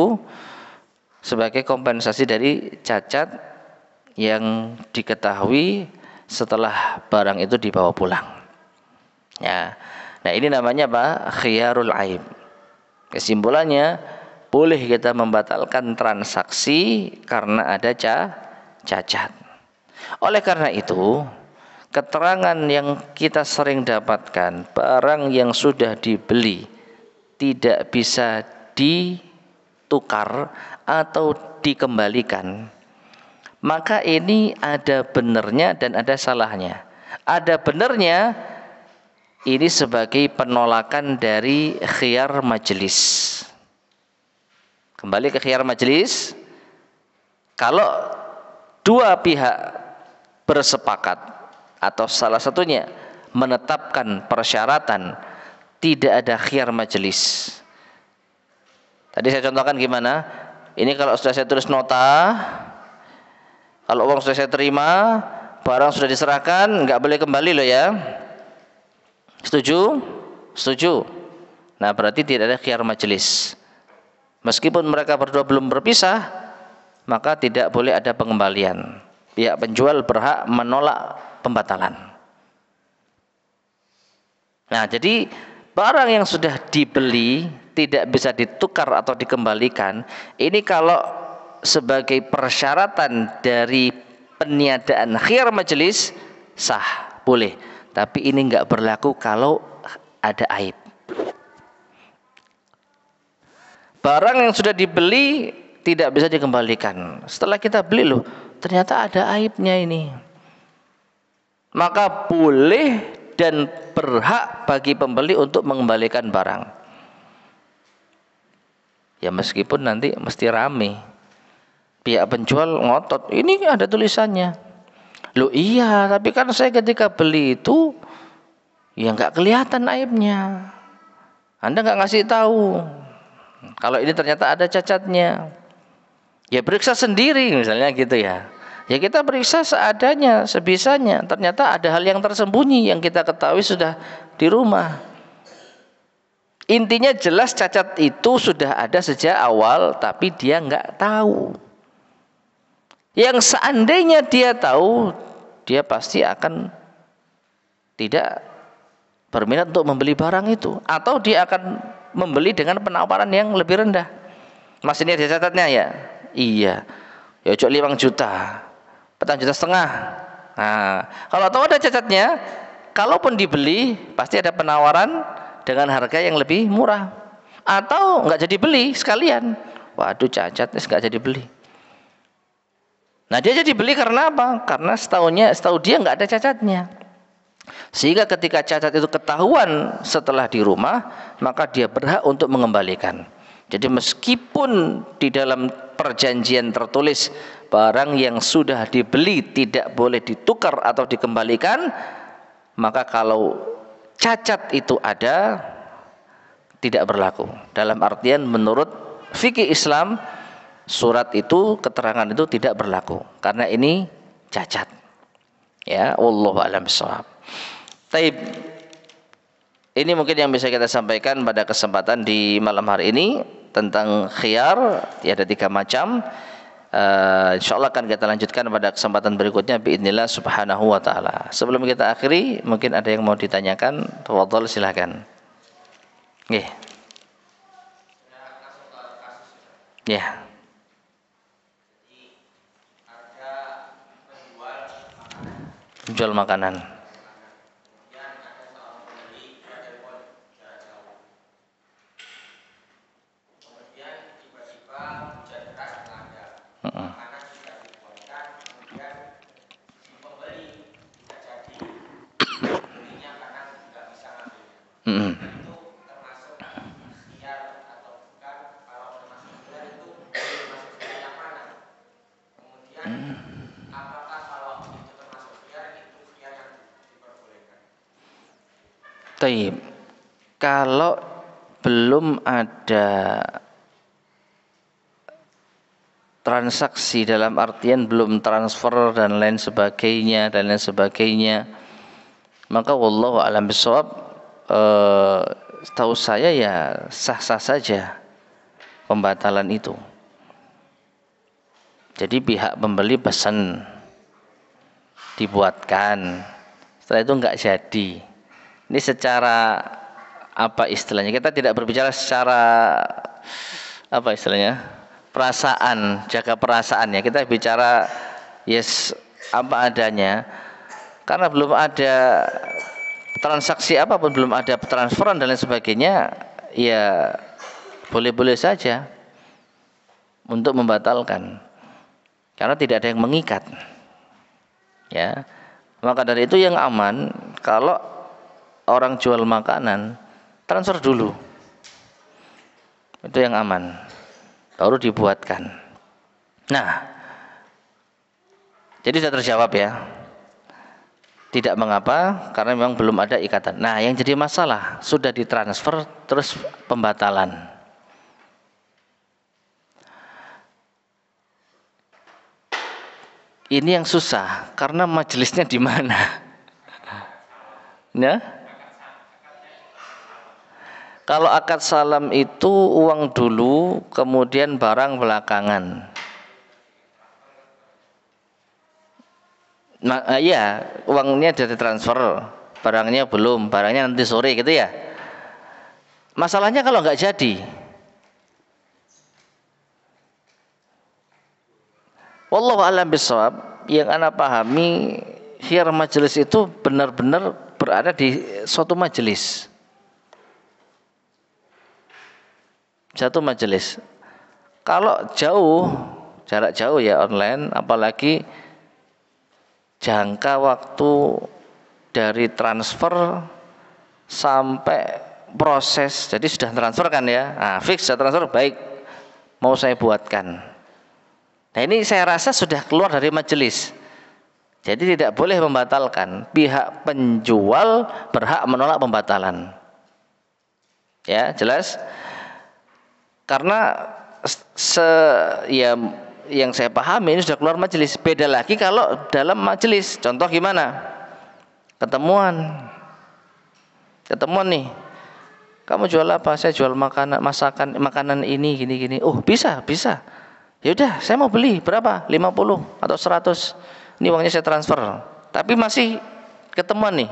sebagai kompensasi dari cacat yang diketahui setelah barang itu dibawa pulang. Ya. Nah, ini namanya apa? Khiyarul aib. Kesimpulannya, boleh kita membatalkan transaksi karena ada cacat. Oleh karena itu, keterangan yang kita sering dapatkan, barang yang sudah dibeli tidak bisa ditukar atau dikembalikan, maka ini ada benarnya dan ada salahnya. Ada benarnya, ini sebagai penolakan dari khiyar majelis. Kembali ke khiyar majelis, kalau dua pihak bersepakat atau salah satunya menetapkan persyaratan, tidak ada khiyar majelis. Tadi saya contohkan gimana? Ini kalau sudah saya tulis nota, kalau uang sudah saya terima, barang sudah diserahkan, nggak boleh kembali loh ya. Setuju? Setuju. Nah, berarti tidak ada khiyar majelis. Meskipun mereka berdua belum berpisah, maka tidak boleh ada pengembalian. Pihak penjual berhak menolak pembatalan. Nah, jadi barang yang sudah dibeli tidak bisa ditukar atau dikembalikan. Ini kalau sebagai persyaratan dari peniadaan khiyar majelis sah, boleh. Tapi ini enggak berlaku kalau ada aib. Barang yang sudah dibeli tidak bisa dikembalikan. Setelah kita beli loh, ternyata ada aibnya ini. Maka boleh dan berhak bagi pembeli untuk mengembalikan barang. Ya meskipun nanti mesti rame. Pihak penjual ngotot, ini ada tulisannya. Loh iya, tapi kan saya ketika beli itu ya nggak kelihatan aibnya. Anda nggak ngasih tahu. Kalau ini ternyata ada cacatnya. Ya periksa sendiri misalnya gitu ya. Ya kita periksa seadanya, sebisanya. Ternyata ada hal yang tersembunyi yang kita ketahui sudah di rumah. Intinya jelas cacat itu sudah ada sejak awal, tapi dia nggak tahu. Yang seandainya dia tahu, dia pasti akan tidak berminat untuk membeli barang itu, atau dia akan membeli dengan penawaran yang lebih rendah. Mas ini ada catatnya ya? Iya. Ya cok 5 juta, 4,5 juta. Nah, kalau tahu ada cacatnya, kalaupun dibeli pasti ada penawaran dengan harga yang lebih murah. Atau nggak jadi beli sekalian. Waduh cacat, nggak jadi beli. Nah dia jadi beli karena apa? Karena setahu dia nggak ada cacatnya. Sehingga ketika cacat itu ketahuan setelah di rumah, maka dia berhak untuk mengembalikan. Jadi meskipun di dalam perjanjian tertulis barang yang sudah dibeli tidak boleh ditukar atau dikembalikan, maka kalau cacat itu ada, tidak berlaku. Dalam artian menurut fikih Islam, surat itu, keterangan itu tidak berlaku karena ini cacat. Ya, wallahu a'lam bishawab. Taib. Ini mungkin yang bisa kita sampaikan pada kesempatan di malam hari ini tentang khiyar. Ya, ada 3 macam. Insyaallah akan kita lanjutkan pada kesempatan berikutnya biidznillah subhanahu wa ta'ala. Sebelum kita akhiri, mungkin ada yang mau ditanyakan. Tafadhol, silakan. Nggih. Ya. Jual makanan. Taib. Kalau belum ada transaksi dalam artian belum transfer dan lain sebagainya, maka wallahu a'lam bishawab, setahu saya ya sah-sah saja pembatalan itu. Jadi pihak pembeli pesan dibuatkan, setelah itu enggak jadi. Ini secara apa istilahnya? Kita tidak berbicara secara apa istilahnya? Perasaan, jaga perasaan ya. Kita bicara yes apa adanya. Karena belum ada transaksi apapun, belum ada transferan dan lain sebagainya, ya boleh-boleh saja untuk membatalkan. Karena tidak ada yang mengikat. Ya. Maka dari itu yang aman kalau orang jual makanan transfer dulu, itu yang aman, baru dibuatkan. Nah, jadi sudah terjawab ya, tidak mengapa karena memang belum ada ikatan. Nah, yang jadi masalah sudah ditransfer terus pembatalan. Ini yang susah karena majelisnya di mana? Ya? Kalau akad salam itu uang dulu, kemudian barang belakangan. Nah, iya, uangnya sudah ditransfer, barangnya belum, barangnya nanti sore gitu ya. Masalahnya kalau nggak jadi, wallahu a'lam bishawab, yang ana pahami khiyar majelis itu benar-benar berada di suatu majelis. Satu majelis. Kalau jauh, jarak jauh ya online, apalagi jangka waktu dari transfer sampai proses, jadi sudah transfer kan ya, nah, fix sudah transfer, baik, mau saya buatkan. Nah ini saya rasa sudah keluar dari majelis, jadi tidak boleh membatalkan. Pihak penjual berhak menolak pembatalan. Ya jelas. Karena ya yang saya pahami ini sudah keluar majelis. Beda lagi kalau dalam majelis. Contoh gimana? Ketemuan nih. Kamu jual apa? Saya jual makanan ini gini. Oh, bisa. Ya udah, saya mau beli berapa? 50 atau 100. Ini uangnya saya transfer. Tapi masih ketemuan nih.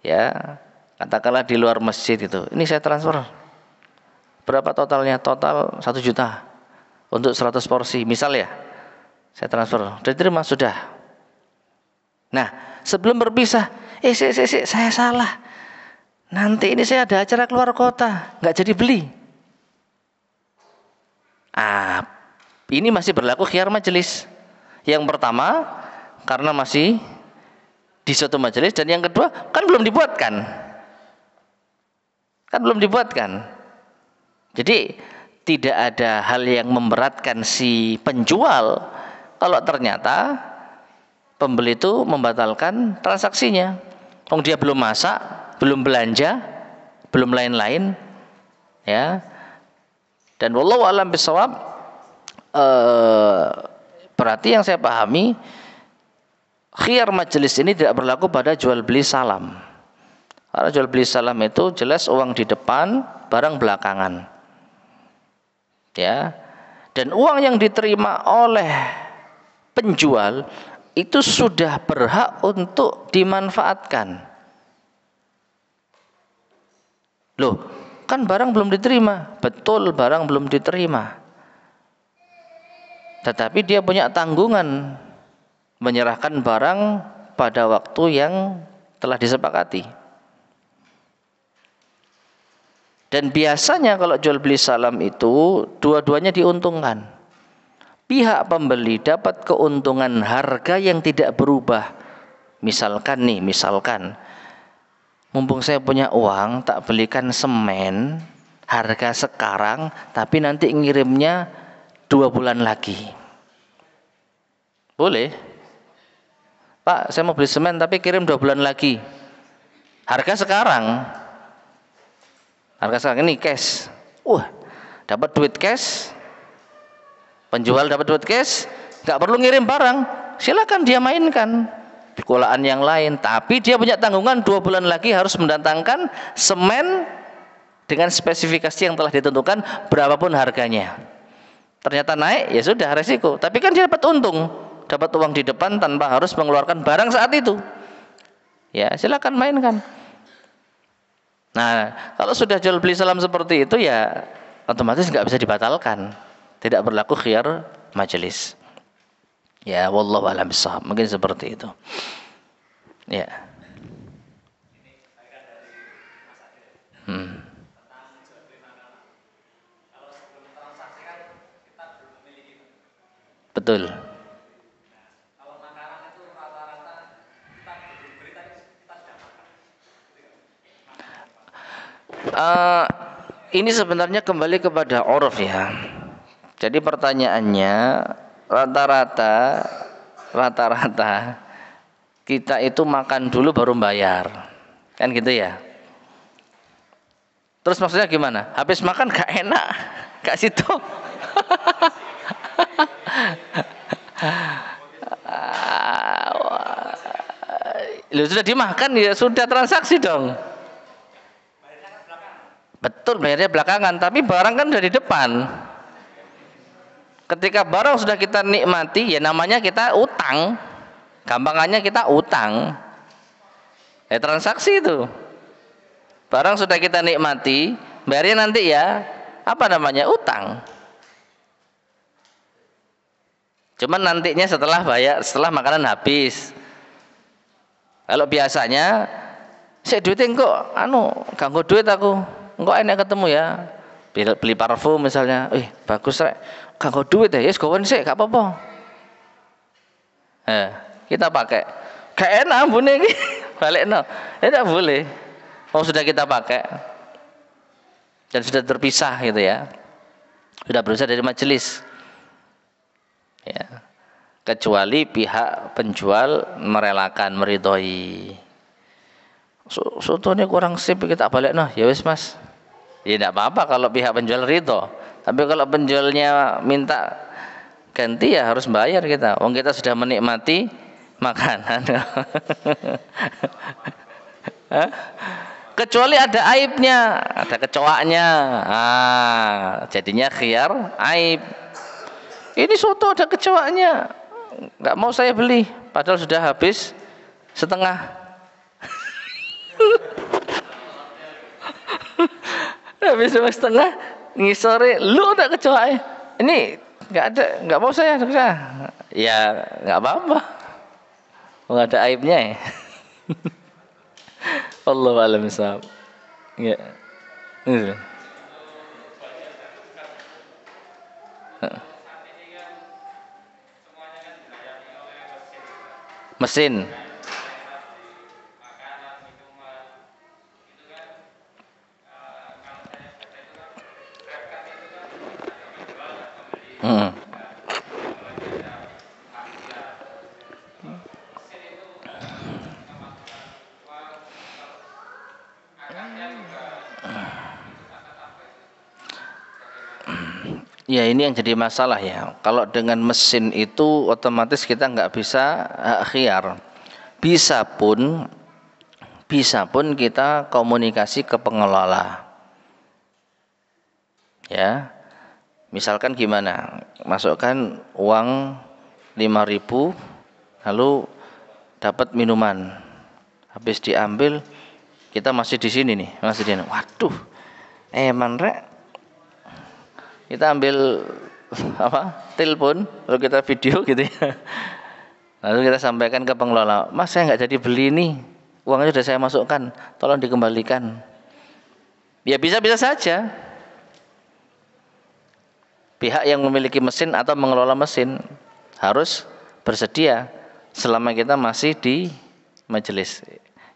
Ya, katakanlah di luar masjid itu. Ini saya transfer. Berapa totalnya? Total 1 juta. Untuk 100 porsi, misal ya. Saya transfer. Sudah diterima, sudah. Nah, sebelum berpisah, saya salah. Nanti ini saya ada acara keluar kota, nggak jadi beli. Ini masih berlaku khiyar majelis. Yang pertama, karena masih di suatu majelis, dan yang kedua, kan belum dibuatkan. Jadi tidak ada hal yang memberatkan si penjual kalau ternyata pembeli itu membatalkan transaksinya. Dia belum masak, belum belanja, belum lain-lain, ya. Dan wallahu a'lam bishawab, berarti yang saya pahami khiyar majelis ini tidak berlaku pada jual beli salam. Karena jual beli salam itu jelas uang di depan, barang belakangan. Ya. Dan uang yang diterima oleh penjual itu sudah berhak untuk dimanfaatkan. Loh, kan barang belum diterima. Betul, barang belum diterima. Tetapi dia punya tanggungan menyerahkan barang pada waktu yang telah disepakati. Dan biasanya kalau jual beli salam itu dua-duanya diuntungkan. Pihak pembeli dapat keuntungan harga yang tidak berubah. Misalkan, mumpung saya punya uang, tak belikan semen harga sekarang, tapi nanti ngirimnya 2 bulan lagi. Boleh? Pak, saya mau beli semen tapi kirim 2 bulan lagi. Harga sekarang ini cash. Dapat duit cash. Penjual dapat duit cash, nggak perlu ngirim barang. Silakan dia mainkan pikulaan yang lain. Tapi dia punya tanggungan 2 bulan lagi harus mendatangkan semen dengan spesifikasi yang telah ditentukan berapapun harganya. Ternyata naik, ya sudah resiko. Tapi kan dia dapat untung, dapat uang di depan tanpa harus mengeluarkan barang saat itu. Ya, silakan mainkan. Nah, kalau sudah jual beli salam seperti itu ya otomatis nggak bisa dibatalkan. Tidak berlaku khiyar majelis. Ya, wallahu a'lam bishawab. Mungkin seperti itu. Ya. Betul. Ini sebenarnya kembali kepada uruf ya. Jadi pertanyaannya rata-rata kita itu makan dulu baru bayar, kan gitu ya. Terus maksudnya gimana? Habis makan gak enak, gak situ. Lu sudah dimakan ya sudah transaksi dong. Betul, bayarnya belakangan, tapi barang kan udah di depan. Ketika barang sudah kita nikmati, ya namanya kita utang. Gampangannya kita utang. Ya transaksi itu. Barang sudah kita nikmati, bayarnya nanti ya apa namanya? Utang. Cuman nantinya setelah bayar, setelah makanan habis. Kalau biasanya saya duitnya kok ganggu duit aku. Engkau enak ketemu ya, beli parfum misalnya, bagus rek, gak duit ya, yes kawan sih, gak apa-apa. Kita pakai, gak enak bunyi ini, balik no, tidak boleh. Sudah kita pakai dan sudah terpisah gitu ya, sudah berpisah dari majelis. Ya, kecuali pihak penjual merelakan, meridhoi. Sotonya kurang sip kita balik no, ya wis mas. Ya tidak apa-apa kalau pihak penjual ridho. Tapi kalau penjualnya minta ganti ya harus bayar kita. Wong kita sudah menikmati makanan. Hah? Kecuali ada aibnya, ada kecoaknya. Jadinya khiyar aib. Ini soto ada kecoaknya, nggak mau saya beli, padahal sudah habis setengah. Habis setengah, ngisore, lu udah kecoaknya. Ini nggak ada, nggak mau saya. Ya nggak apa-apa, nggak ada aibnya ya. Allahu a'lam bishawab. Ya. Mesin. Ya ini yang jadi masalah ya. Kalau dengan mesin itu otomatis kita nggak bisa hak khiyar. Bisa pun kita komunikasi ke pengelola. Ya, misalkan gimana? Masukkan uang 5.000, lalu dapat minuman. Habis diambil, kita masih di sini nih, masih di sini. Waduh, rek. Kita ambil telepon, lalu kita video gitu ya. Lalu kita sampaikan ke pengelola, Mas saya nggak jadi beli nih, uangnya sudah saya masukkan, tolong dikembalikan. Ya bisa-bisa saja. Pihak yang memiliki mesin atau mengelola mesin harus bersedia selama kita masih di majelis.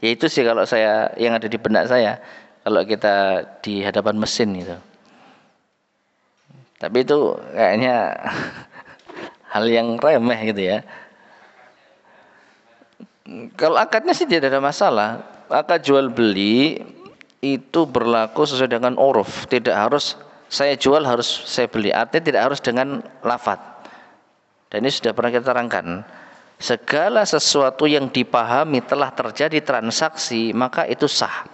Ya itu sih kalau saya, yang ada di benak saya, kalau kita di hadapan mesin itu. Tapi itu kayaknya hal yang remeh gitu ya. Kalau akadnya sih tidak ada masalah. Akad jual beli itu berlaku sesuai dengan uruf. Tidak harus saya jual harus saya beli. Artinya tidak harus dengan lafadz. Dan ini sudah pernah kita terangkan. Segala sesuatu yang dipahami telah terjadi transaksi, maka itu sah.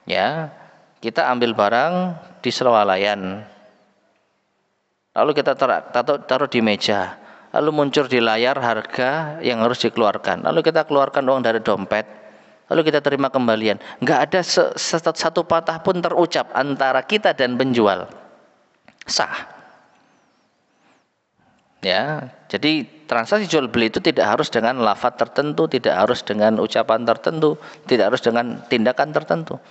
Ya, kita ambil barang di selewalayan, lalu kita taruh di meja, lalu muncul di layar harga yang harus dikeluarkan, lalu kita keluarkan uang dari dompet, lalu kita terima kembalian. Nggak ada satu patah pun terucap antara kita dan penjual, sah. Ya, jadi transaksi jual beli itu tidak harus dengan lafadz tertentu, tidak harus dengan ucapan tertentu, tidak harus dengan tindakan tertentu.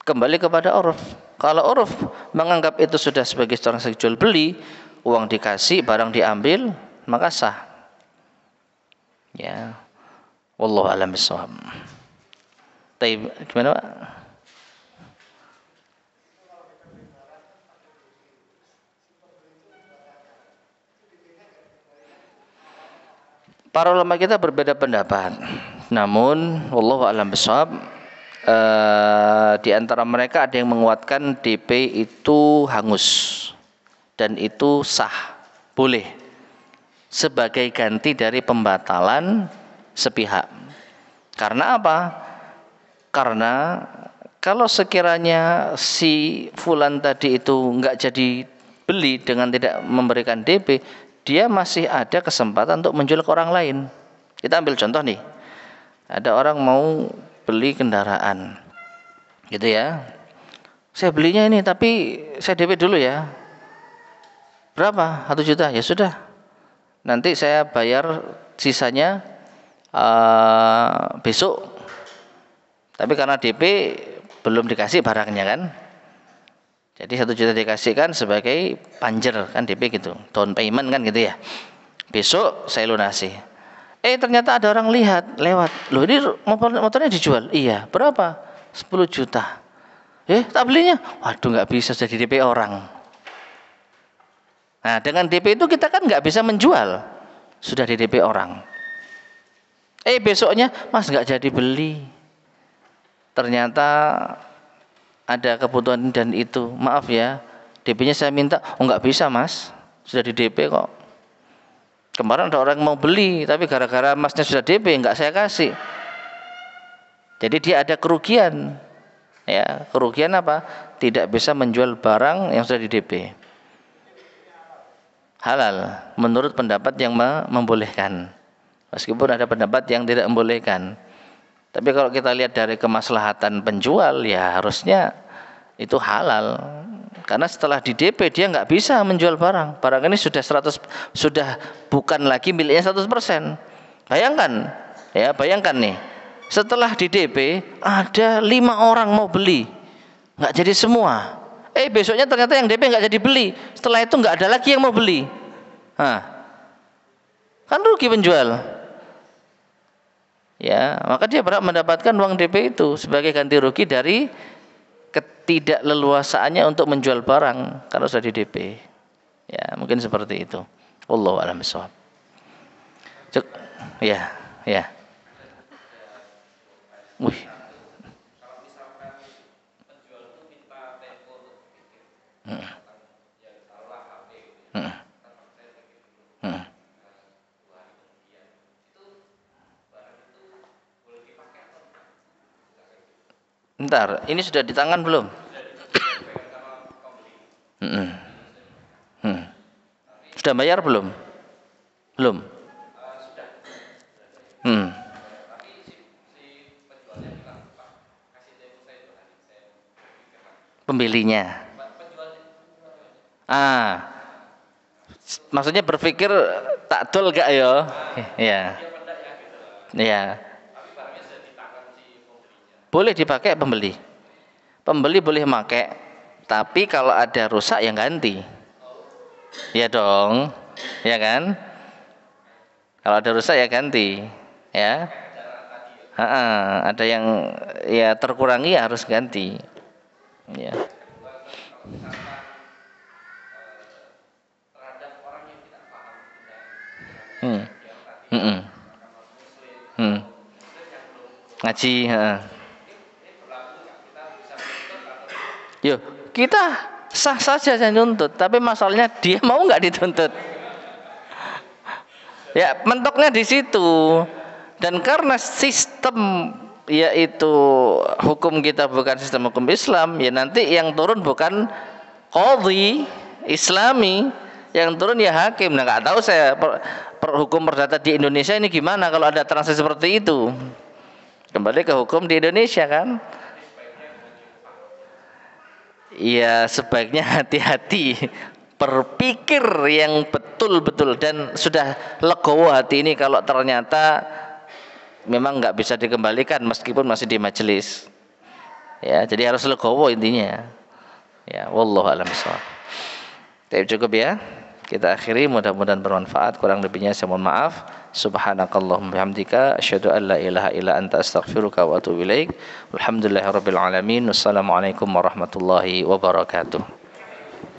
Kembali kepada uruf. Kalau uruf menganggap itu sudah sebagai transaksi jual beli, uang dikasih, barang diambil, maka sah. Ya, wallahu a'lam bishawab. Gimana Pak? Para ulama kita berbeda pendapat. Namun wallahu a'lam bishawab, di antara mereka ada yang menguatkan DP itu hangus dan itu sah, boleh sebagai ganti dari pembatalan sepihak. Karena apa? Karena kalau sekiranya si fulan tadi itu nggak jadi beli dengan tidak memberikan DP, dia masih ada kesempatan untuk menjual ke orang lain. Kita ambil contoh nih, ada orang mau beli kendaraan gitu ya, saya belinya ini tapi saya DP dulu ya, berapa? 1 juta. Ya sudah, nanti saya bayar sisanya besok. Tapi karena DP belum dikasih barangnya kan, jadi 1 juta dikasihkan sebagai panjer kan, DP gitu, down payment kan gitu ya. Besok saya lunasi. Ternyata ada orang lewat, loh ini motornya dijual. Iya, berapa? 10 juta. Tak belinya? Waduh, nggak bisa, jadi DP orang. Nah, dengan DP itu kita kan nggak bisa menjual, sudah di DP orang. Besoknya, Mas nggak jadi beli. Ternyata ada kebutuhan dan itu, maaf ya, DP-nya saya minta. Oh nggak bisa Mas, sudah di DP kok. Kemarin ada orang yang mau beli, tapi gara-gara masnya sudah DP, enggak saya kasih. Jadi dia ada kerugian. Ya, kerugian apa? Tidak bisa menjual barang yang sudah di DP. Halal menurut pendapat yang membolehkan. Meskipun ada pendapat yang tidak membolehkan. Tapi kalau kita lihat dari kemaslahatan penjual, ya harusnya itu halal. Karena setelah di DP dia nggak bisa menjual barang. Barang ini sudah bukan lagi miliknya 100%. Bayangkan, ya bayangkan nih. Setelah di DP ada 5 orang mau beli, nggak jadi semua. Besoknya ternyata yang DP nggak jadi beli. Setelah itu nggak ada lagi yang mau beli. Kan rugi penjual. Ya, maka dia berhak mendapatkan uang DP itu sebagai ganti rugi dari ketidakleluasaannya untuk menjual barang karena sudah di DP. Ya, mungkin seperti itu. Wallahu a'lam bishawab. Ya. Wih. Bentar, ini sudah di tangan belum? Sudah bayar belum? Belum. Pembelinya. Maksudnya berpikir takdol gak ya? Iya. Iya. Boleh dipakai pembeli. Pembeli boleh pakai, tapi kalau ada rusak yang ganti. Ya dong. Ya kan? Kalau ada rusak ya ganti. Ya. Ada yang ya terkurangi ya harus ganti. Ya. Ngaji. Yo, kita sah saja saya nuntut, tapi masalahnya dia mau nggak dituntut. Ya, mentoknya di situ. Dan karena sistem yaitu hukum kita bukan sistem hukum Islam, ya nanti yang turun bukan qadhi Islami, yang turun ya hakim. Nah, nggak tahu saya hukum perdata di Indonesia ini gimana kalau ada transaksi seperti itu. Kembali ke hukum di Indonesia kan. Ya sebaiknya hati-hati, berpikir yang betul-betul dan sudah legowo hati ini kalau ternyata memang nggak bisa dikembalikan meskipun masih di majelis. Ya, jadi harus legowo intinya. Ya, wallahu a'lam bishawab. Cukup ya. Kita akhiri, mudah-mudahan bermanfaat. Kurang lebihnya saya mohon maaf. Subhanakallahumma bihamdika asyhadu an la ilaha illa anta astaghfiruka wa atubu ilaik. Alhamdulillahirabbil alamin. Wassalamualaikum warahmatullahi wabarakatuh.